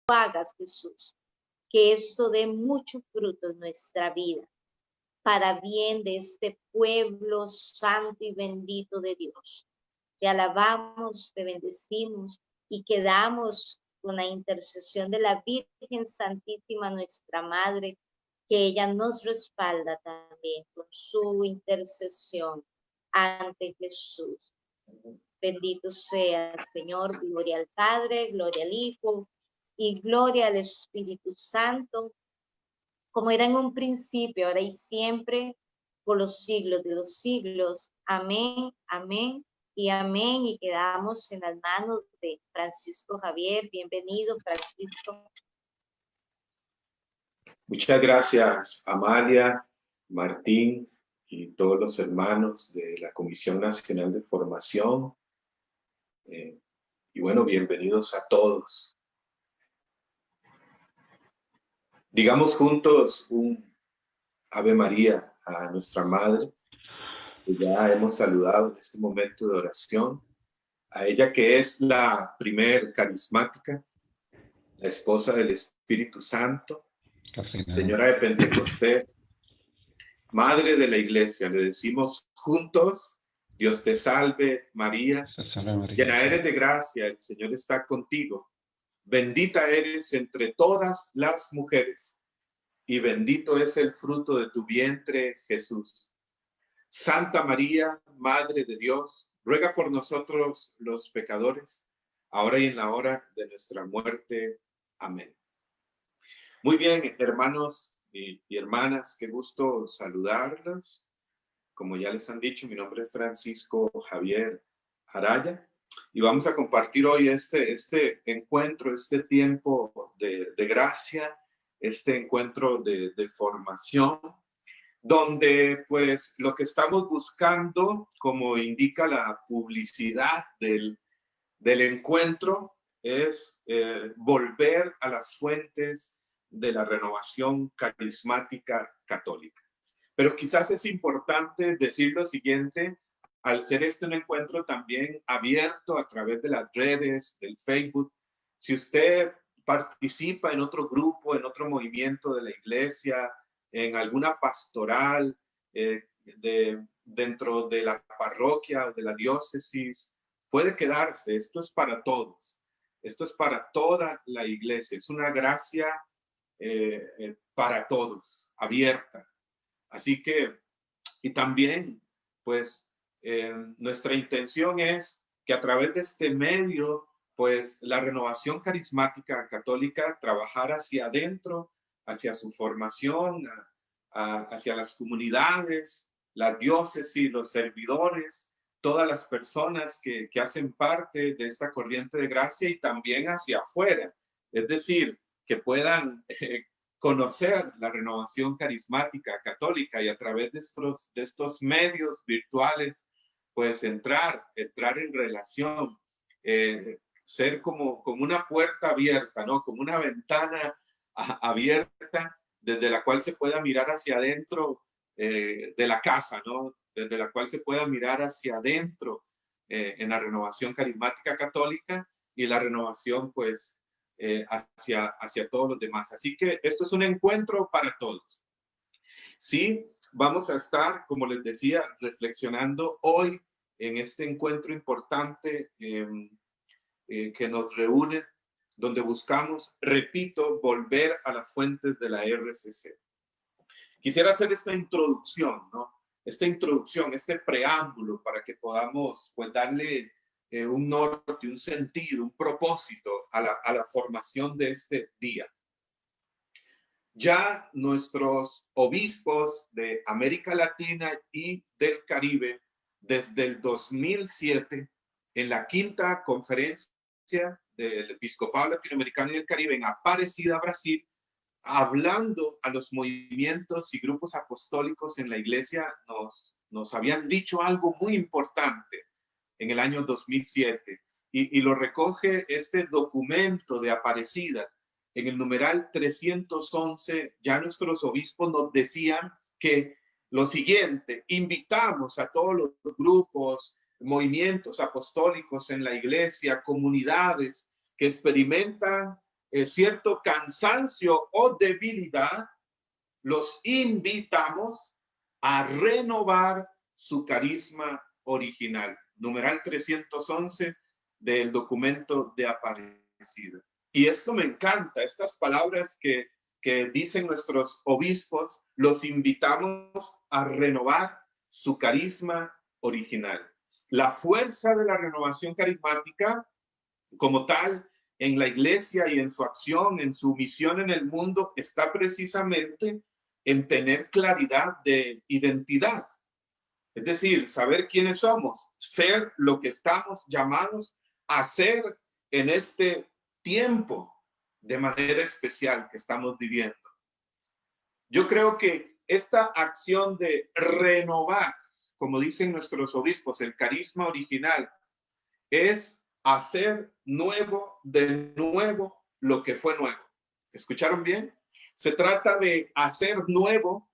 hagas, Jesús, que esto dé mucho fruto en nuestra vida, para bien de este pueblo santo y bendito de Dios. Te alabamos, te bendecimos y quedamos con la intercesión de la Virgen Santísima, nuestra Madre, que ella nos respalda también con su intercesión ante Jesús. Bendito sea, Señor, gloria al Padre, gloria al Hijo y gloria al Espíritu Santo, como era en un principio, ahora y siempre, por los siglos de los siglos. Amén, amén y amén. Y quedamos en las manos de Francisco Javier. Bienvenido, Francisco. Muchas gracias, Amalia, Martín y todos los hermanos de la Comisión Nacional de Formación. Y bueno, bienvenidos a todos. Digamos juntos un Ave María a nuestra Madre, que ya hemos saludado en este momento de oración, a ella que es la primer carismática, la esposa del Espíritu Santo, Señora de Pentecostés, Madre de la Iglesia. Le decimos juntos: Dios te salve, María, llena eres de gracia, el Señor está contigo. Bendita eres entre todas las mujeres, y bendito es el fruto de tu vientre, Jesús. Santa María, Madre de Dios, ruega por nosotros los pecadores, ahora y en la hora de nuestra muerte. Amén. Muy bien, hermanos y hermanas, qué gusto saludarlos. Como ya les han dicho, mi nombre es Francisco Javier Araya. Y vamos a compartir hoy este encuentro, este tiempo de gracia, este encuentro de formación, donde pues lo que estamos buscando, como indica la publicidad del encuentro, es volver a las fuentes de la renovación carismática católica. Pero quizás es importante decir lo siguiente: al ser este un encuentro también abierto a través de las redes, del Facebook, si usted participa en otro grupo, en otro movimiento de la iglesia, en alguna pastoral, dentro de la parroquia o de la diócesis, puede quedarse. Esto es para todos. Esto es para toda la iglesia. Es una gracia para todos, abierta. Así que, y también, pues, nuestra intención es que a través de este medio, pues, la renovación carismática católica trabajar hacia adentro, hacia su formación, hacia las comunidades, las diócesis, los servidores, todas las personas que hacen parte de esta corriente de gracia, y también hacia afuera. Es decir, que puedan conocer la renovación carismática católica, y a través de estos medios virtuales, pues entrar en relación, ser como una puerta abierta, ¿no? Como una ventana abierta desde la cual se pueda mirar hacia adentro de la casa, ¿no? Desde la cual se pueda mirar hacia adentro en la renovación carismática católica y la renovación, pues, hacia todos los demás. Así que esto es un encuentro para todos. Sí, vamos a estar, como les decía, reflexionando hoy en este encuentro importante que nos reúne, donde buscamos, repito, volver a las fuentes de la RCC. Quisiera hacer esta introducción, ¿no? Esta introducción, este preámbulo, para que podamos, pues, darle un norte, un sentido, un propósito a la formación de este día. Ya nuestros obispos de América Latina y del Caribe, desde el 2007, en la quinta conferencia del Episcopado Latinoamericano y del Caribe en Aparecida, Brasil, hablando a los movimientos y grupos apostólicos en la iglesia, nos habían dicho algo muy importante en el año 2007, y lo recoge este documento de Aparecida. En el numeral 311, ya nuestros obispos nos decían que lo siguiente: invitamos a todos los grupos, movimientos apostólicos en la iglesia, comunidades que experimentan cierto cansancio o debilidad, los invitamos a renovar su carisma original. Numeral 311 del documento de Aparecida. Y esto me encanta, estas palabras que dicen nuestros obispos, los invitamos a renovar su carisma original. La fuerza de la renovación carismática como tal en la iglesia y en su acción, en su misión en el mundo, está precisamente en tener claridad de identidad. Es decir, saber quiénes somos, ser lo que estamos llamados a ser en este tiempo de manera especial que estamos viviendo. Yo creo que esta acción de renovar, como dicen nuestros obispos, el carisma original, es hacer nuevo de nuevo lo que fue nuevo. ¿Escucharon bien? Se trata de hacer nuevo,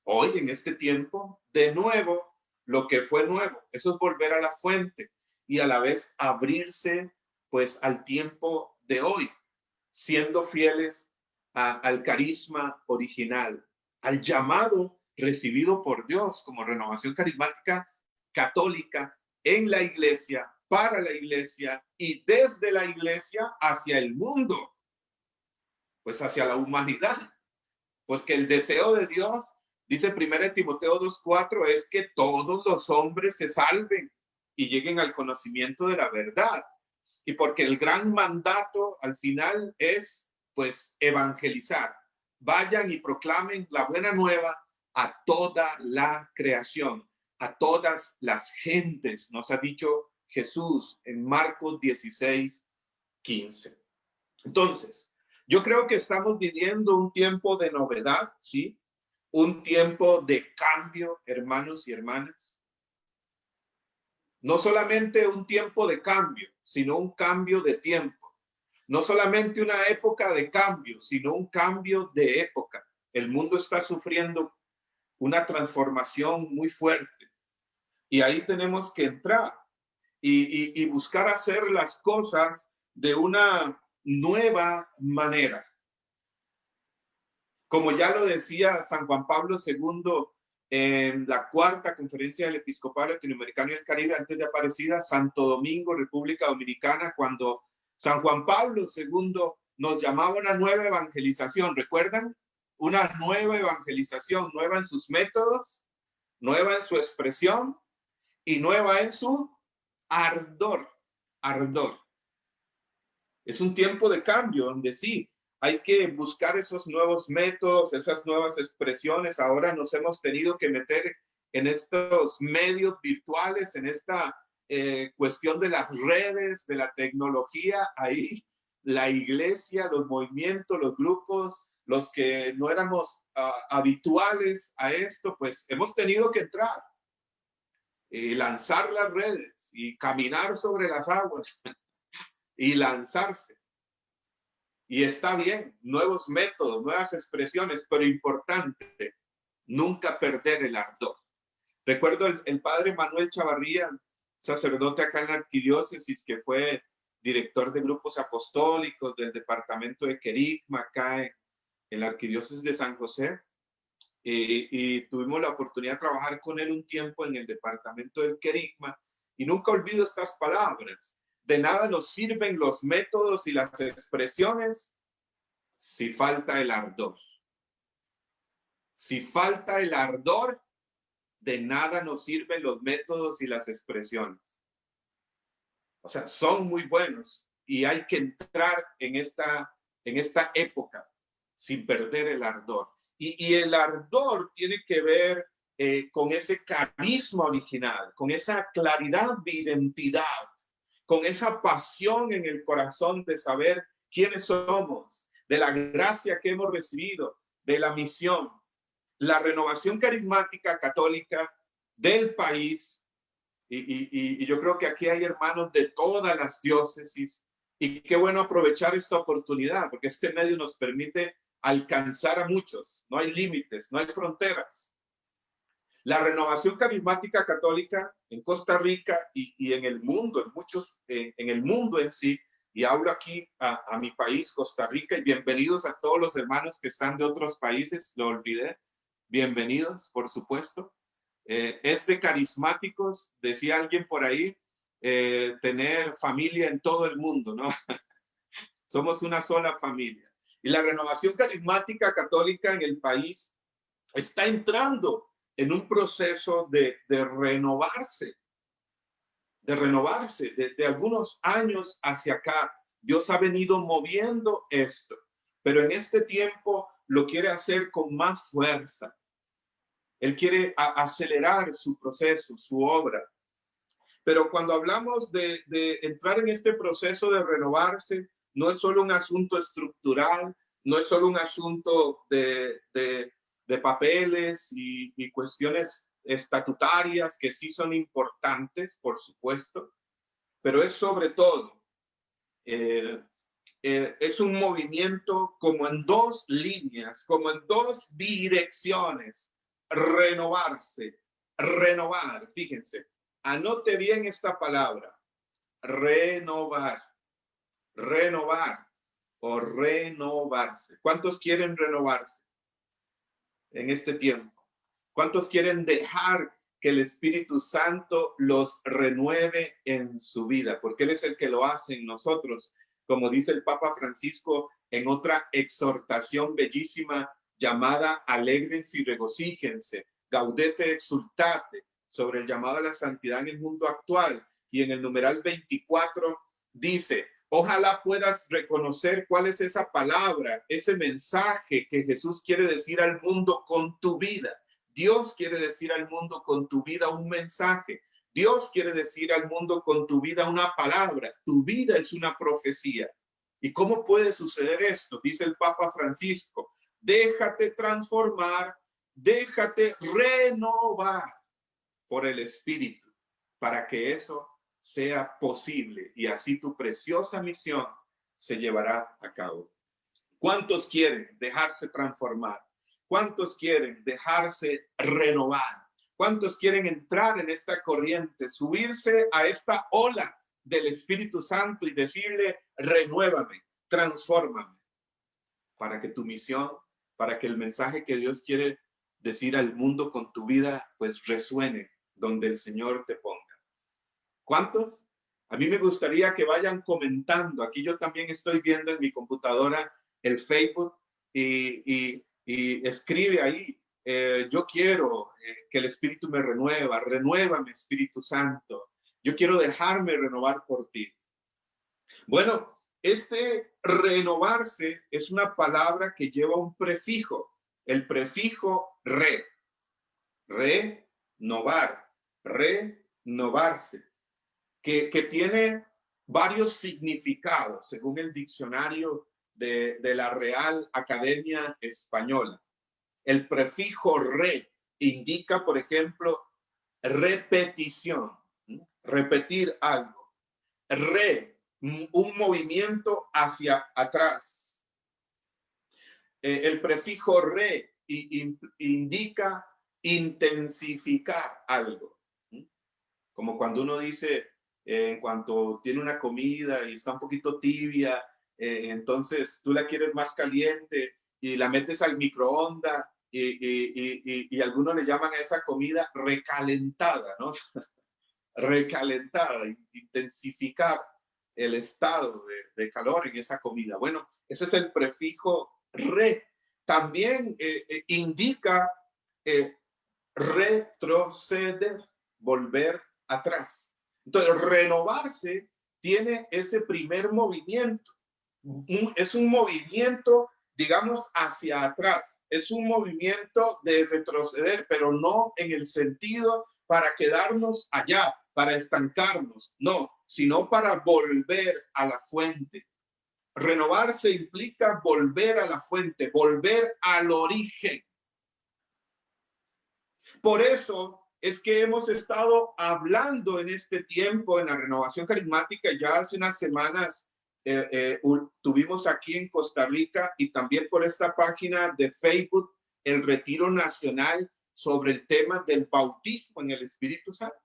hoy en este tiempo, de nuevo lo que fue nuevo. Eso es volver a la fuente y a la vez abrirse pues al tiempo de hoy, siendo fieles al carisma original, al llamado recibido por Dios como renovación carismática católica en la iglesia, para la iglesia y desde la iglesia hacia el mundo, pues hacia la humanidad, porque el deseo de Dios, dice 1 Timoteo 2:4, es que todos los hombres se salven y lleguen al conocimiento de la verdad. Y porque el gran mandato al final es, pues, evangelizar. Vayan y proclamen la buena nueva a toda la creación, a todas las gentes, nos ha dicho Jesús en Marcos 16:15. Entonces, yo creo que estamos viviendo un tiempo de novedad, ¿sí? Un tiempo de cambio, hermanos y hermanas. No solamente un tiempo de cambio, sino un cambio de tiempo. No solamente una época de cambio, sino un cambio de época. El mundo está sufriendo una transformación muy fuerte. Y ahí tenemos que entrar y buscar hacer las cosas de una nueva manera. Como ya lo decía San Juan Pablo II en la cuarta conferencia del Episcopado Latinoamericano y el Caribe antes de Aparecida, Santo Domingo, República Dominicana, cuando San Juan Pablo II nos llamaba a una nueva evangelización. ¿Recuerdan? Una nueva evangelización, nueva en sus métodos, nueva en su expresión y nueva en su ardor. Ardor. Es un tiempo de cambio donde sí, hay que buscar esos nuevos métodos, esas nuevas expresiones. Ahora nos hemos tenido que meter en estos medios virtuales, en esta cuestión de las redes, de la tecnología. Ahí la iglesia, los movimientos, los grupos, los que no éramos habituales a esto, pues hemos tenido que entrar y lanzar las redes y caminar sobre las aguas y lanzarse. Y está bien, nuevos métodos, nuevas expresiones, pero importante, nunca perder el ardor. Recuerdo el padre Manuel Chavarría, sacerdote acá en la arquidiócesis, que fue director de grupos apostólicos del departamento de Querigma, acá en la arquidiócesis de San José. Y tuvimos la oportunidad de trabajar con él un tiempo en el departamento del Querigma. Y nunca olvido estas palabras. De nada nos sirven los métodos y las expresiones si falta el ardor. Si falta el ardor, de nada nos sirven los métodos y las expresiones. O sea, son muy buenos y hay que entrar en esta época sin perder el ardor. Y el ardor tiene que ver con ese carisma original, con esa claridad de identidad, con esa pasión en el corazón de saber quiénes somos, de la gracia que hemos recibido, de la misión. La renovación carismática católica del país, y yo creo que aquí hay hermanos de todas las diócesis, y qué bueno aprovechar esta oportunidad, porque este medio nos permite alcanzar a muchos. No hay límites, no hay fronteras. La renovación carismática católica en Costa Rica y en el mundo, en el mundo en sí, y hablo aquí a mi país, Costa Rica, y bienvenidos a todos los hermanos que están de otros países, lo olvidé, bienvenidos, por supuesto. Es de carismáticos, decía alguien por ahí, tener familia en todo el mundo, ¿no? Somos una sola familia. Y la renovación carismática católica en el país está entrando en un proceso de renovarse, de algunos años hacia acá. Dios ha venido moviendo esto, pero en este tiempo lo quiere hacer con más fuerza. Él quiere acelerar su proceso, su obra. Pero cuando hablamos de entrar en este proceso de renovarse, no es solo un asunto estructural, no es solo un asunto de papeles y cuestiones estatutarias que sí son importantes, por supuesto, pero es sobre todo, es un movimiento como en dos líneas, como en dos direcciones. Renovarse, renovar, fíjense, anote bien esta palabra, renovar, renovar o renovarse. ¿Cuántos quieren renovarse en este tiempo? ¿Cuántos quieren dejar que el Espíritu Santo los renueve en su vida? Porque Él es el que lo hace en nosotros, como dice el Papa Francisco en otra exhortación bellísima llamada Alégrense y regocíjense, Gaudete exultate, sobre el llamado a la santidad en el mundo actual. Y en el numeral 24 dice, ojalá puedas reconocer cuál es esa palabra, ese mensaje que Jesús quiere decir al mundo con tu vida. Dios quiere decir al mundo con tu vida un mensaje. Dios quiere decir al mundo con tu vida una palabra. Tu vida es una profecía. ¿Y cómo puede suceder esto? Dice el Papa Francisco, déjate transformar, déjate renovar por el Espíritu para que eso sea posible y así tu preciosa misión se llevará a cabo. ¿Cuántos quieren dejarse transformar? ¿Cuántos quieren dejarse renovar? ¿Cuántos quieren entrar en esta corriente, subirse a esta ola del Espíritu Santo y decirle, renuévame, transfórmame, para que tu misión, para que el mensaje que Dios quiere decir al mundo con tu vida, pues resuene donde el Señor te ponga? ¿Cuántos? A mí me gustaría que vayan comentando. Aquí yo también estoy viendo en mi computadora el Facebook y escribe ahí, yo quiero que el Espíritu me renueva, renuévame Espíritu Santo. Yo quiero dejarme renovar por ti. Bueno, este renovarse es una palabra que lleva un prefijo, el prefijo re, renovar, renovarse, que tiene varios significados según el diccionario de la Real Academia Española. El prefijo re indica, por ejemplo, repetición, repetir algo. Re, un movimiento hacia atrás. El prefijo re indica intensificar algo. Como cuando uno dice, en cuanto tiene una comida y está un poquito tibia, entonces tú la quieres más caliente y la metes al microondas y algunos le llaman a esa comida recalentada, ¿no? Recalentada, intensificar el estado de calor en esa comida. Bueno, ese es el prefijo re. También indica retroceder, volver atrás. Entonces, renovarse tiene ese primer movimiento. Es un movimiento, digamos, hacia atrás. Es un movimiento de retroceder, pero no en el sentido para quedarnos allá, para estancarnos, no, sino para volver a la fuente. Renovarse implica volver a la fuente, volver al origen. Por eso es que hemos estado hablando en este tiempo en la renovación carismática. Ya hace unas semanas tuvimos aquí en Costa Rica y también por esta página de Facebook el retiro nacional sobre el tema del bautismo en el Espíritu Santo.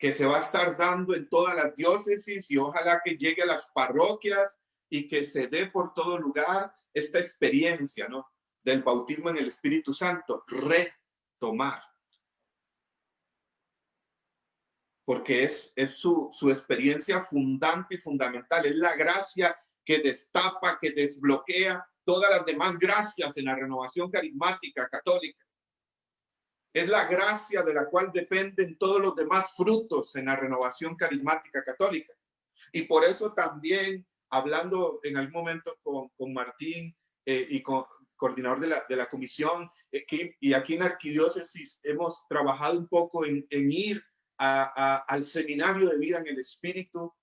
que se va a estar dando en todas las diócesis y ojalá que llegue a las parroquias y que se dé por todo lugar esta experiencia, ¿no?, del bautismo en el Espíritu Santo, retomar. Porque es su experiencia fundante y fundamental. Es la gracia que destapa, que desbloquea todas las demás gracias en la renovación carismática católica. Es la gracia de la cual dependen todos los demás frutos en la renovación carismática católica. Y por eso también, hablando en algún momento con Martín y con coordinador de la comisión, y aquí en Arquidiócesis hemos trabajado un poco en ir al seminario de vida en el Espíritu,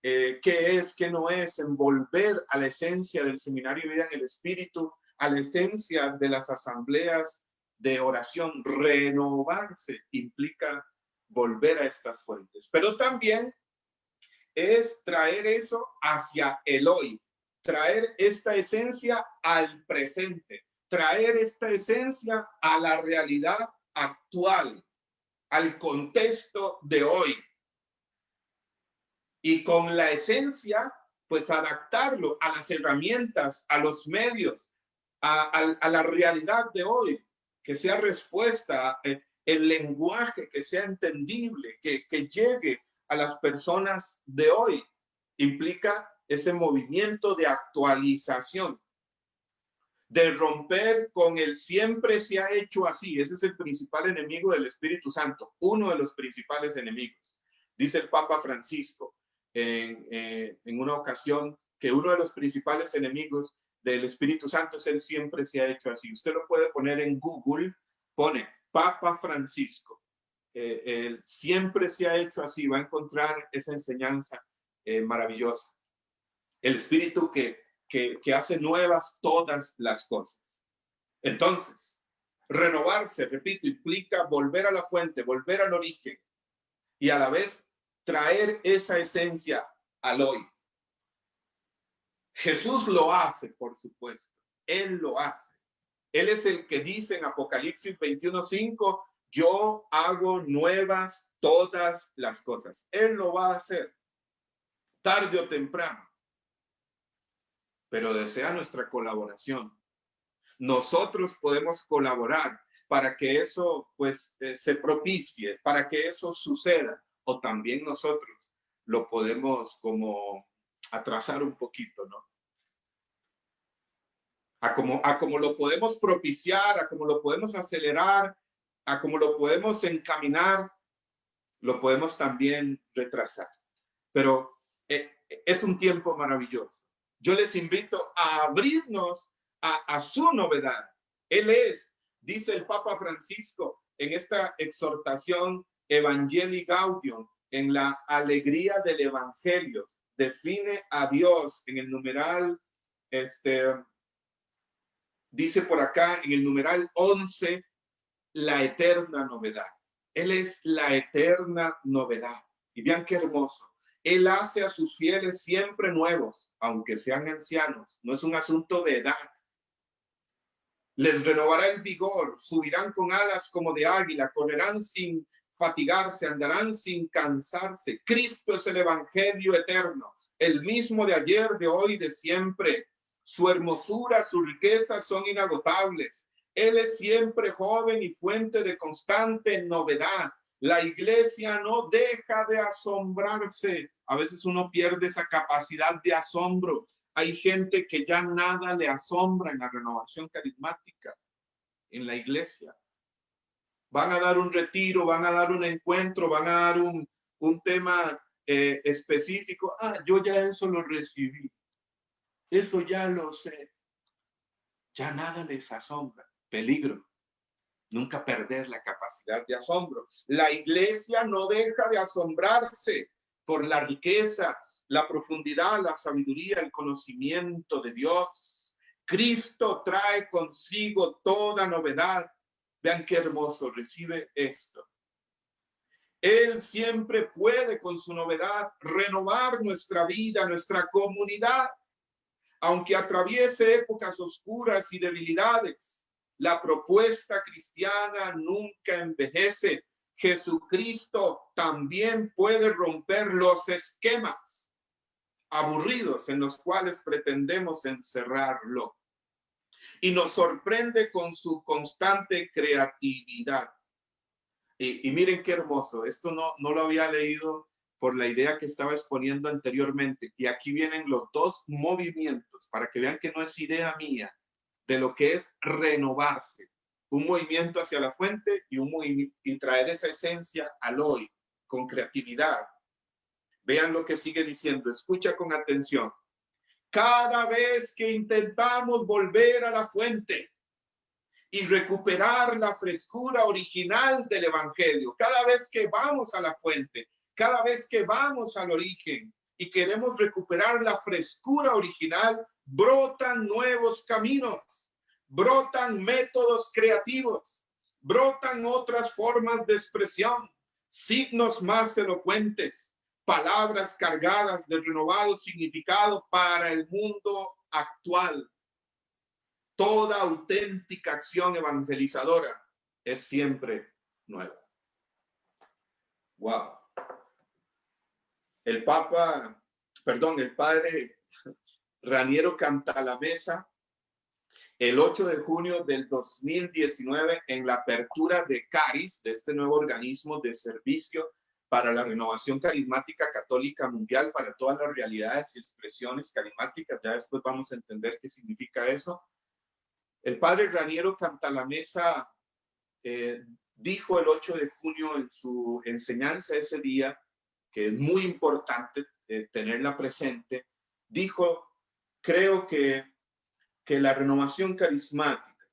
qué es, qué no es, en volver a la esencia del seminario de vida en el Espíritu, a la esencia de las asambleas de oración. Renovarse implica volver a estas fuentes, pero también es traer eso hacia el hoy, traer esta esencia al presente, traer esta esencia a la realidad actual, al contexto de hoy. Y con la esencia, pues adaptarlo a las herramientas, a los medios, a la realidad de hoy, que sea respuesta, el lenguaje que sea entendible, que llegue a las personas de hoy. Implica ese movimiento de actualización, de romper con el siempre se ha hecho así. Ese es el principal enemigo del Espíritu Santo, uno de los principales enemigos. Dice el Papa Francisco en una ocasión que uno de los principales enemigos del Espíritu Santo es el siempre se ha hecho así. Usted lo puede poner en Google, pone Papa Francisco, el siempre se ha hecho así, va a encontrar esa enseñanza maravillosa. El Espíritu que hace nuevas todas las cosas. Entonces, renovarse, repito, implica volver a la fuente, volver al origen y a la vez traer esa esencia al hoy. Jesús lo hace, por supuesto. Él lo hace. Él es el que dice en Apocalipsis 21:5, yo hago nuevas todas las cosas. Él lo va a hacer, tarde o temprano. Pero desea nuestra colaboración. Nosotros podemos colaborar para que eso pues se propicie, para que eso suceda, o también nosotros lo podemos como atrasar un poquito, ¿no? A como lo podemos propiciar, a como lo podemos acelerar, a como lo podemos encaminar, lo podemos también retrasar. Pero es un tiempo maravilloso. Yo les invito a abrirnos a su novedad. Él es, dice el Papa Francisco en esta exhortación Evangelii Gaudium, en la alegría del Evangelio, define a Dios en el numeral, dice por acá en el numeral 11, la eterna novedad. Él es la eterna novedad. Y vean qué hermoso. Él hace a sus fieles siempre nuevos, aunque sean ancianos. No es un asunto de edad. Les renovará el vigor, subirán con alas como de águila, correrán sin fatigarse, andarán sin cansarse. Cristo es el evangelio eterno, el mismo de ayer, de hoy, de siempre. Su hermosura, su riqueza son inagotables. Él es siempre joven y fuente de constante novedad. La iglesia no deja de asombrarse. A veces uno pierde esa capacidad de asombro. Hay gente que ya nada le asombra en la renovación carismática, en la iglesia. Van a dar un retiro, van a dar un encuentro, van a dar un tema específico. Yo ya eso lo recibí. Eso ya lo sé. Ya nada les asombra. Peligro. Nunca perder la capacidad de asombro. La iglesia no deja de asombrarse por la riqueza, la profundidad, la sabiduría, el conocimiento de Dios. Cristo trae consigo toda novedad. Vean qué hermoso, recibe esto. Él siempre puede con su novedad renovar nuestra vida, nuestra comunidad. Aunque atraviese épocas oscuras y debilidades, la propuesta cristiana nunca envejece, Jesucristo también puede romper los esquemas aburridos en los cuales pretendemos encerrarlo. Y nos sorprende con su constante creatividad. Y miren qué hermoso. Esto no lo había leído por la idea que estaba exponiendo anteriormente. Y aquí vienen los dos movimientos para que vean que no es idea mía de lo que es renovarse. Un movimiento hacia la fuente y traer esa esencia al hoy con creatividad. Vean lo que sigue diciendo. Escucha con atención. Cada vez que intentamos volver a la fuente y recuperar la frescura original del evangelio, cada vez que vamos a la fuente, cada vez que vamos al origen y queremos recuperar la frescura original, brotan nuevos caminos, brotan métodos creativos, brotan otras formas de expresión, signos más elocuentes, palabras cargadas de renovado significado para el mundo actual. Toda auténtica acción evangelizadora es siempre nueva. Wow. El padre Raniero Cantalamessa, el 8 de junio del 2019, en la apertura de CARIS, de este nuevo organismo de servicio para la renovación carismática católica mundial, para todas las realidades y expresiones carismáticas. Ya después vamos a entender qué significa eso. El padre Raniero Cantalamessa dijo el 8 de junio en su enseñanza ese día, que es muy importante tenerla presente, dijo: creo que la renovación carismática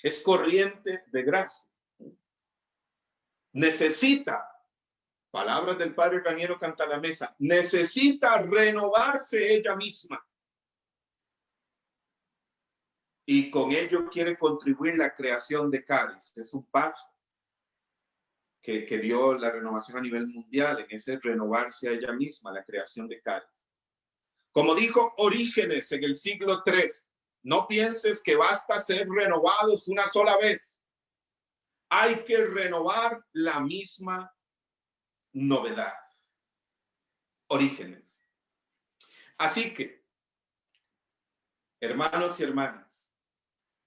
es corriente de gracia. Necesita, palabras del padre Raniero Cantalamessa, necesita renovarse ella misma. Y con ello quiere contribuir la creación de CARIS. Es un paso que dio la renovación a nivel mundial, en ese renovarse a ella misma, la creación de CARIS. Como dijo Orígenes en el siglo III, no pienses que basta ser renovados una sola vez. Hay que renovar la misma novedad. Orígenes. Así que, hermanos y hermanas,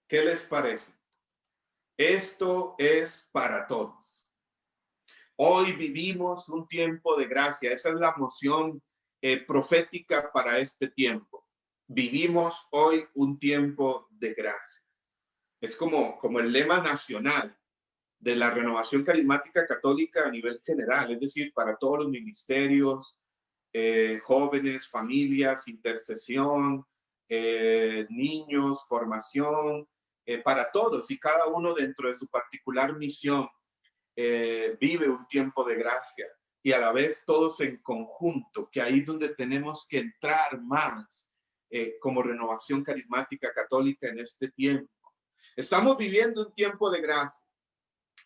¿qué les parece? Esto es para todos. Hoy vivimos un tiempo de gracia. Esa es la moción profética para este tiempo. Vivimos hoy un tiempo de gracia. Es como el lema nacional de la renovación carismática católica a nivel general, es decir, para todos los ministerios, jóvenes, familias, intercesión, niños, formación, para todos y cada uno dentro de su particular misión vive un tiempo de gracia y a la vez todos en conjunto, que ahí es donde tenemos que entrar más como renovación carismática católica en este tiempo. Estamos viviendo un tiempo de gracia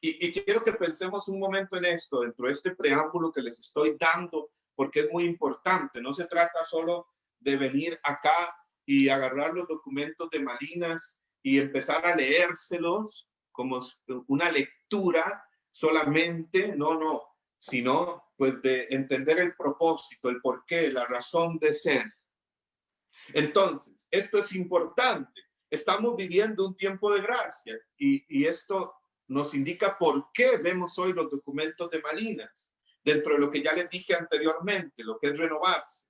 y quiero que pensemos un momento en esto, dentro de este preámbulo que les estoy dando, porque es muy importante. No se trata solo de venir acá y agarrar los documentos de Malinas y empezar a leérselos como una lectura solamente, no, sino pues de entender el propósito, el porqué, la razón de ser. Entonces, esto es importante. Estamos viviendo un tiempo de gracia y esto nos indica por qué vemos hoy los documentos de Malinas, dentro de lo que ya les dije anteriormente, lo que es renovarse.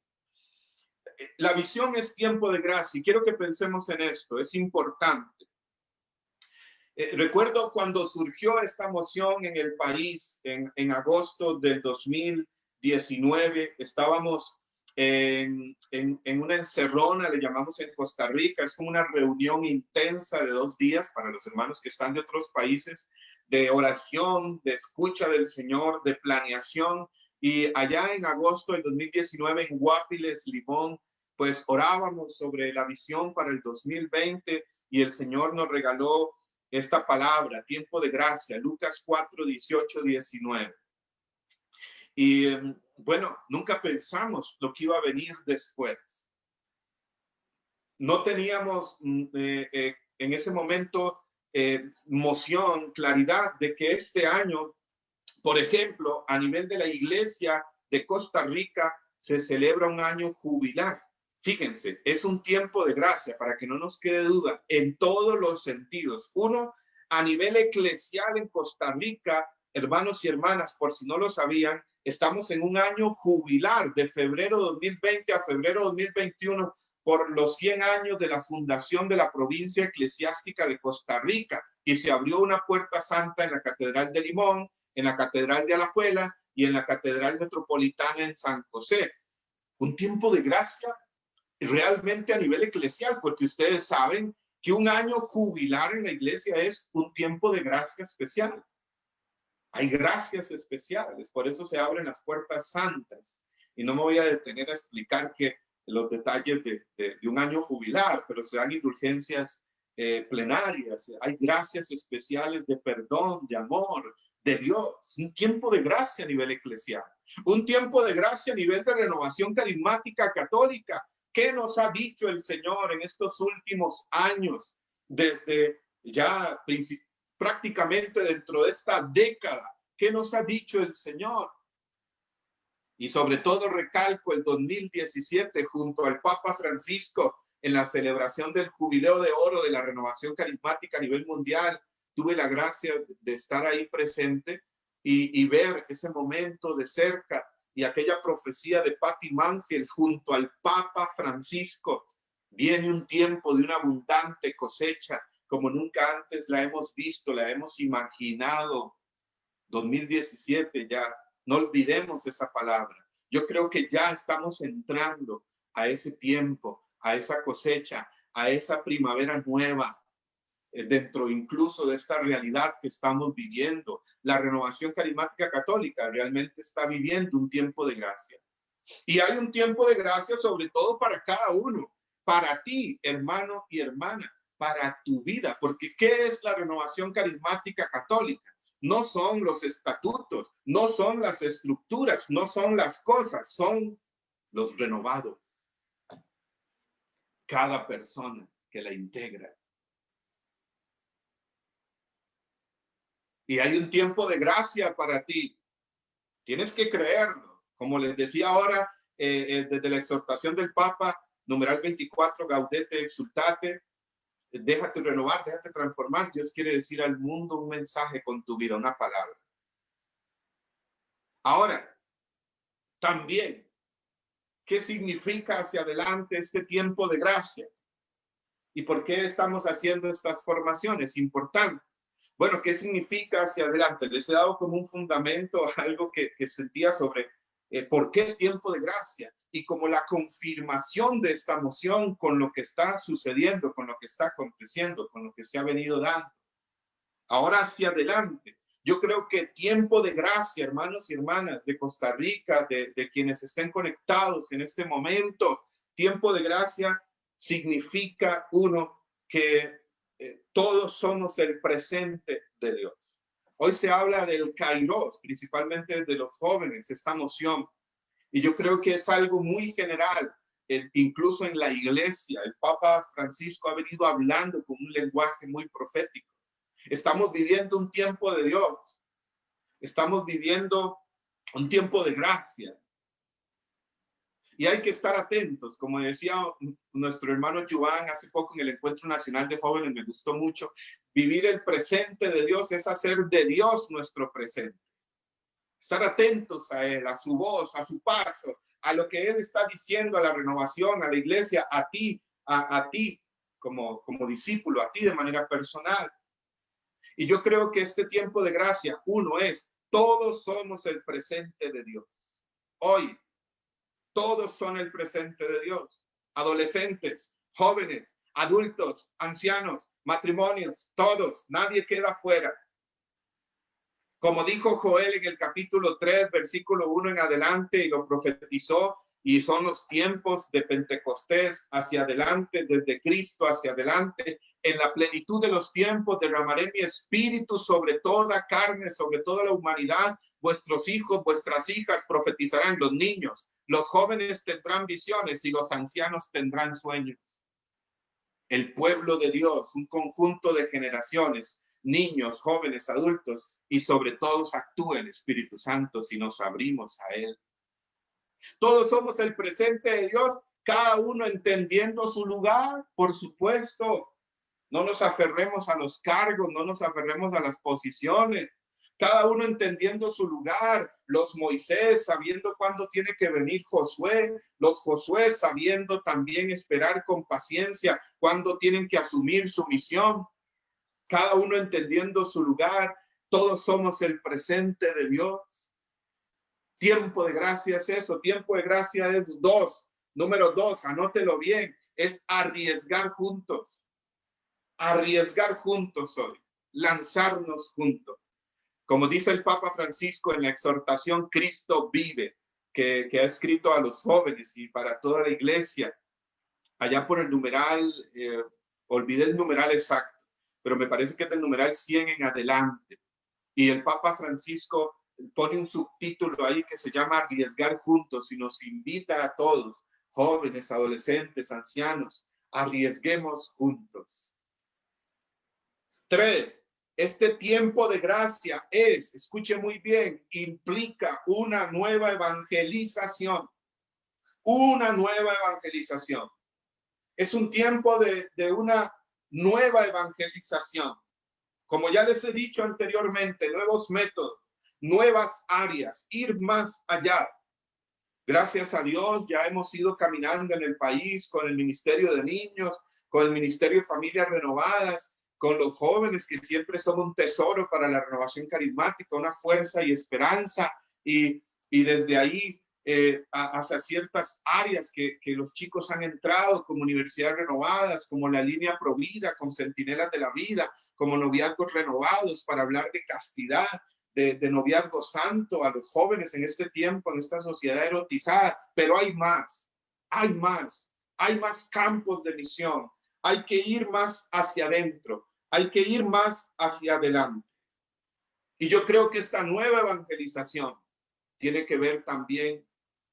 La visión es tiempo de gracia y quiero que pensemos en esto, es importante. Recuerdo cuando surgió esta moción en el país en agosto del 2019, estábamos en una encerrona, le llamamos en Costa Rica, es como una reunión intensa de 2 días para los hermanos que están de otros países, de oración, de escucha del Señor, de planeación. Y allá en agosto del 2019 en Guapiles, Limón, pues orábamos sobre la visión para el 2020 y el Señor nos regaló esta palabra, tiempo de gracia, Lucas 4, 18, 19. Y bueno, nunca pensamos lo que iba a venir después. No teníamos en ese momento moción, claridad de que este año Por ejemplo, a nivel de la Iglesia de Costa Rica se celebra un año jubilar. Fíjense, es un tiempo de gracia, para que no nos quede duda, en todos los sentidos. Uno, a nivel eclesial en Costa Rica, hermanos y hermanas, por si no lo sabían, estamos en un año jubilar de febrero 2020 a febrero 2021 por los 100 años de la fundación de la provincia eclesiástica de Costa Rica, y se abrió una puerta santa en la Catedral de Limón, en la Catedral de Alajuela y en la Catedral Metropolitana en San José. Un tiempo de gracia realmente a nivel eclesial, porque ustedes saben que un año jubilar en la iglesia es un tiempo de gracia especial. Hay gracias especiales, por eso se abren las puertas santas. Y no me voy a detener a explicar los detalles de un año jubilar, pero se dan indulgencias plenarias, hay gracias especiales de perdón, de amor, de Dios, un tiempo de gracia a nivel eclesial, un tiempo de gracia a nivel de renovación carismática católica. ¿Qué nos ha dicho el Señor en estos últimos años, desde ya prácticamente dentro de esta década? ¿Qué nos ha dicho el Señor? Y sobre todo recalco el 2017 junto al Papa Francisco en la celebración del Jubileo de Oro de la Renovación Carismática a nivel mundial. Tuve la gracia de estar ahí presente y ver ese momento de cerca, y aquella profecía de Patty Mangel junto al Papa Francisco. Viene un tiempo de una abundante cosecha como nunca antes la hemos visto, la hemos imaginado. 2017 ya, no olvidemos esa palabra. Yo creo que ya estamos entrando a ese tiempo, a esa cosecha, a esa primavera nueva, dentro incluso de esta realidad que estamos viviendo. La renovación carismática católica realmente está viviendo un tiempo de gracia. Y hay un tiempo de gracia sobre todo para cada uno, para ti, hermano y hermana, para tu vida. Porque ¿qué es la renovación carismática católica? No son los estatutos, no son las estructuras, no son las cosas, son los renovados. Cada persona que la integra. Y hay un tiempo de gracia para ti. Tienes que creerlo. Como les decía ahora, desde la exhortación del Papa, numeral 24, Gaudete exultate, déjate renovar, déjate transformar. Dios quiere decir al mundo un mensaje con tu vida, una palabra. Ahora, también, ¿qué significa hacia adelante este tiempo de gracia? ¿Y por qué estamos haciendo estas formaciones? Importante. Bueno, ¿qué significa hacia adelante? Les he dado como un fundamento, algo que sentía sobre por qué el tiempo de gracia, y como la confirmación de esta moción con lo que está sucediendo, con lo que está aconteciendo, con lo que se ha venido dando. Ahora hacia adelante, yo creo que tiempo de gracia, hermanos y hermanas de Costa Rica, de quienes estén conectados en este momento, tiempo de gracia significa, uno, que todos somos el presente de Dios. Hoy se habla del Kairos, principalmente de los jóvenes, esta noción. Y yo creo que es algo muy general, incluso en la iglesia. El Papa Francisco ha venido hablando con un lenguaje muy profético. Estamos viviendo un tiempo de Dios. Estamos viviendo un tiempo de gracia. Y hay que estar atentos, como decía nuestro hermano Joan hace poco en el Encuentro Nacional de Jóvenes, me gustó mucho. Vivir el presente de Dios es hacer de Dios nuestro presente. Estar atentos a Él, a su voz, a su paso, a lo que Él está diciendo a la renovación, a la iglesia, a ti, a ti como discípulo, a ti de manera personal. Y yo creo que este tiempo de gracia, uno es, todos somos el presente de Dios. Hoy, todos son el presente de Dios. Adolescentes, jóvenes, adultos, ancianos, matrimonios, todos, nadie queda fuera. Como dijo Joel en el capítulo 3, versículo 1 en adelante, y lo profetizó, y son los tiempos de Pentecostés hacia adelante, desde Cristo hacia adelante. En la plenitud de los tiempos derramaré mi espíritu sobre toda carne, sobre toda la humanidad. Vuestros hijos, vuestras hijas profetizarán, los niños, los jóvenes tendrán visiones y los ancianos tendrán sueños. El pueblo de Dios, un conjunto de generaciones, niños, jóvenes, adultos, y sobre todos actúa el Espíritu Santo si nos abrimos a Él. Todos somos el presente de Dios, cada uno entendiendo su lugar, por supuesto. No nos aferremos a los cargos, no nos aferremos a las posiciones. Cada uno entendiendo su lugar, los Moisés sabiendo cuándo tiene que venir Josué, los Josué sabiendo también esperar con paciencia cuándo tienen que asumir su misión. Cada uno entendiendo su lugar, todos somos el presente de Dios. Tiempo de gracia es eso, tiempo de gracia es dos. Número 2, anótelo bien, es arriesgar juntos. Arriesgar juntos hoy, lanzarnos juntos. Como dice el Papa Francisco en la exhortación Cristo vive, que ha escrito a los jóvenes y para toda la iglesia, allá por el numeral, olvidé el numeral exacto, pero me parece que es del numeral 100 en adelante. Y el Papa Francisco pone un subtítulo ahí que se llama Arriesgar juntos y nos invita a todos, jóvenes, adolescentes, ancianos, arriesguemos juntos. 3. Este tiempo de gracia escuche muy bien, implica una nueva evangelización. Una nueva evangelización. Es un tiempo de una nueva evangelización. Como ya les he dicho anteriormente, nuevos métodos, nuevas áreas, ir más allá. Gracias a Dios ya hemos ido caminando en el país con el Ministerio de Niños, con el Ministerio de Familias Renovadas, con los jóvenes que siempre son un tesoro para la renovación carismática, una fuerza y esperanza, y desde ahí hacia ciertas áreas que los chicos han entrado, como universidades renovadas, como la línea Provida, con Centinelas de la Vida, como noviazgos renovados para hablar de castidad, de noviazgo santo a los jóvenes en este tiempo, en esta sociedad erotizada. Pero hay más campos de misión. Hay que ir más hacia adentro, hay que ir más hacia adelante. Y yo creo que esta nueva evangelización tiene que ver también,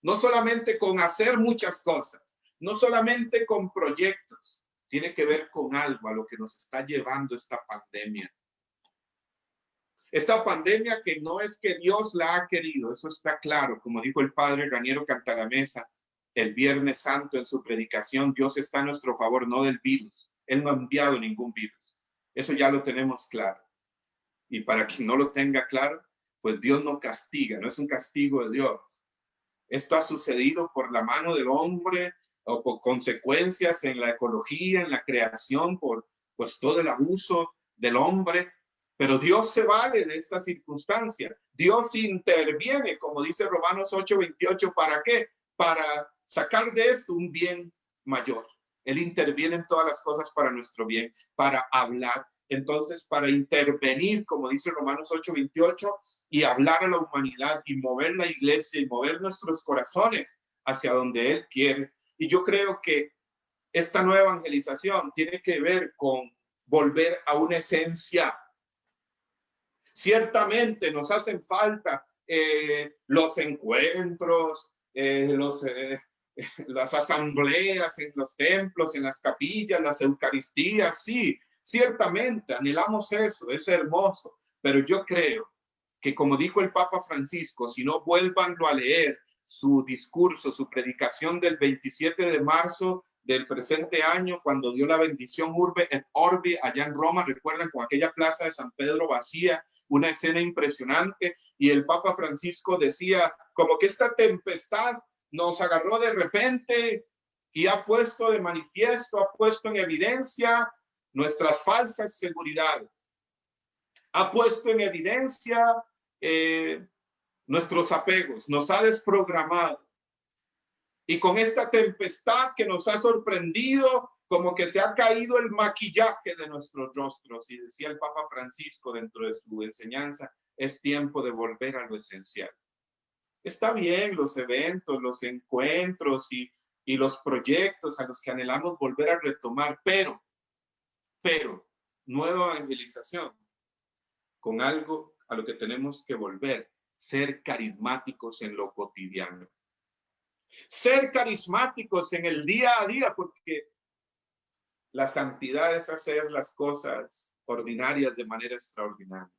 no solamente con hacer muchas cosas, no solamente con proyectos, tiene que ver con algo a lo que nos está llevando esta pandemia. Esta pandemia que no es que Dios la ha querido, eso está claro, como dijo el padre Raniero Cantalamessa el Viernes Santo en su predicación, Dios está a nuestro favor, no del virus. Él no ha enviado ningún virus. Eso ya lo tenemos claro. Y para quien no lo tenga claro, pues Dios no castiga, no es un castigo de Dios. Esto ha sucedido por la mano del hombre o por consecuencias en la ecología, en la creación, por pues todo el abuso del hombre. Pero Dios se vale de esta circunstancia. Dios interviene, como dice Romanos 8:28, ¿para qué? Para sacar de esto un bien mayor. Él interviene en todas las cosas para nuestro bien, para hablar. Entonces, para intervenir, como dice Romanos 8:28, y hablar a la humanidad y mover la iglesia y mover nuestros corazones hacia donde Él quiere. Y yo creo que esta nueva evangelización tiene que ver con volver a una esencia. Ciertamente nos hacen falta los encuentros, las asambleas en los templos, en las capillas, las eucaristías. Sí, ciertamente anhelamos eso, es hermoso, pero yo creo que, como dijo el Papa Francisco, si no, vuélvanlo a leer su discurso, su predicación del 27 de marzo del presente año, cuando dio la bendición Urbe et Orbi allá en Roma. Recuerdan, con aquella plaza de San Pedro vacía, una escena impresionante, y el Papa Francisco decía como que esta tempestad nos agarró de repente y ha puesto de manifiesto, ha puesto en evidencia nuestras falsas seguridades, ha puesto en evidencia nuestros apegos, nos ha desprogramado. Y con esta tempestad que nos ha sorprendido, como que se ha caído el maquillaje de nuestros rostros. Y decía el Papa Francisco dentro de su enseñanza, es tiempo de volver a lo esencial. Está bien los eventos, los encuentros y los proyectos a los que anhelamos volver a retomar, pero, nueva evangelización, con algo a lo que tenemos que volver, ser carismáticos en lo cotidiano. Ser carismáticos en el día a día, porque la santidad es hacer las cosas ordinarias de manera extraordinaria.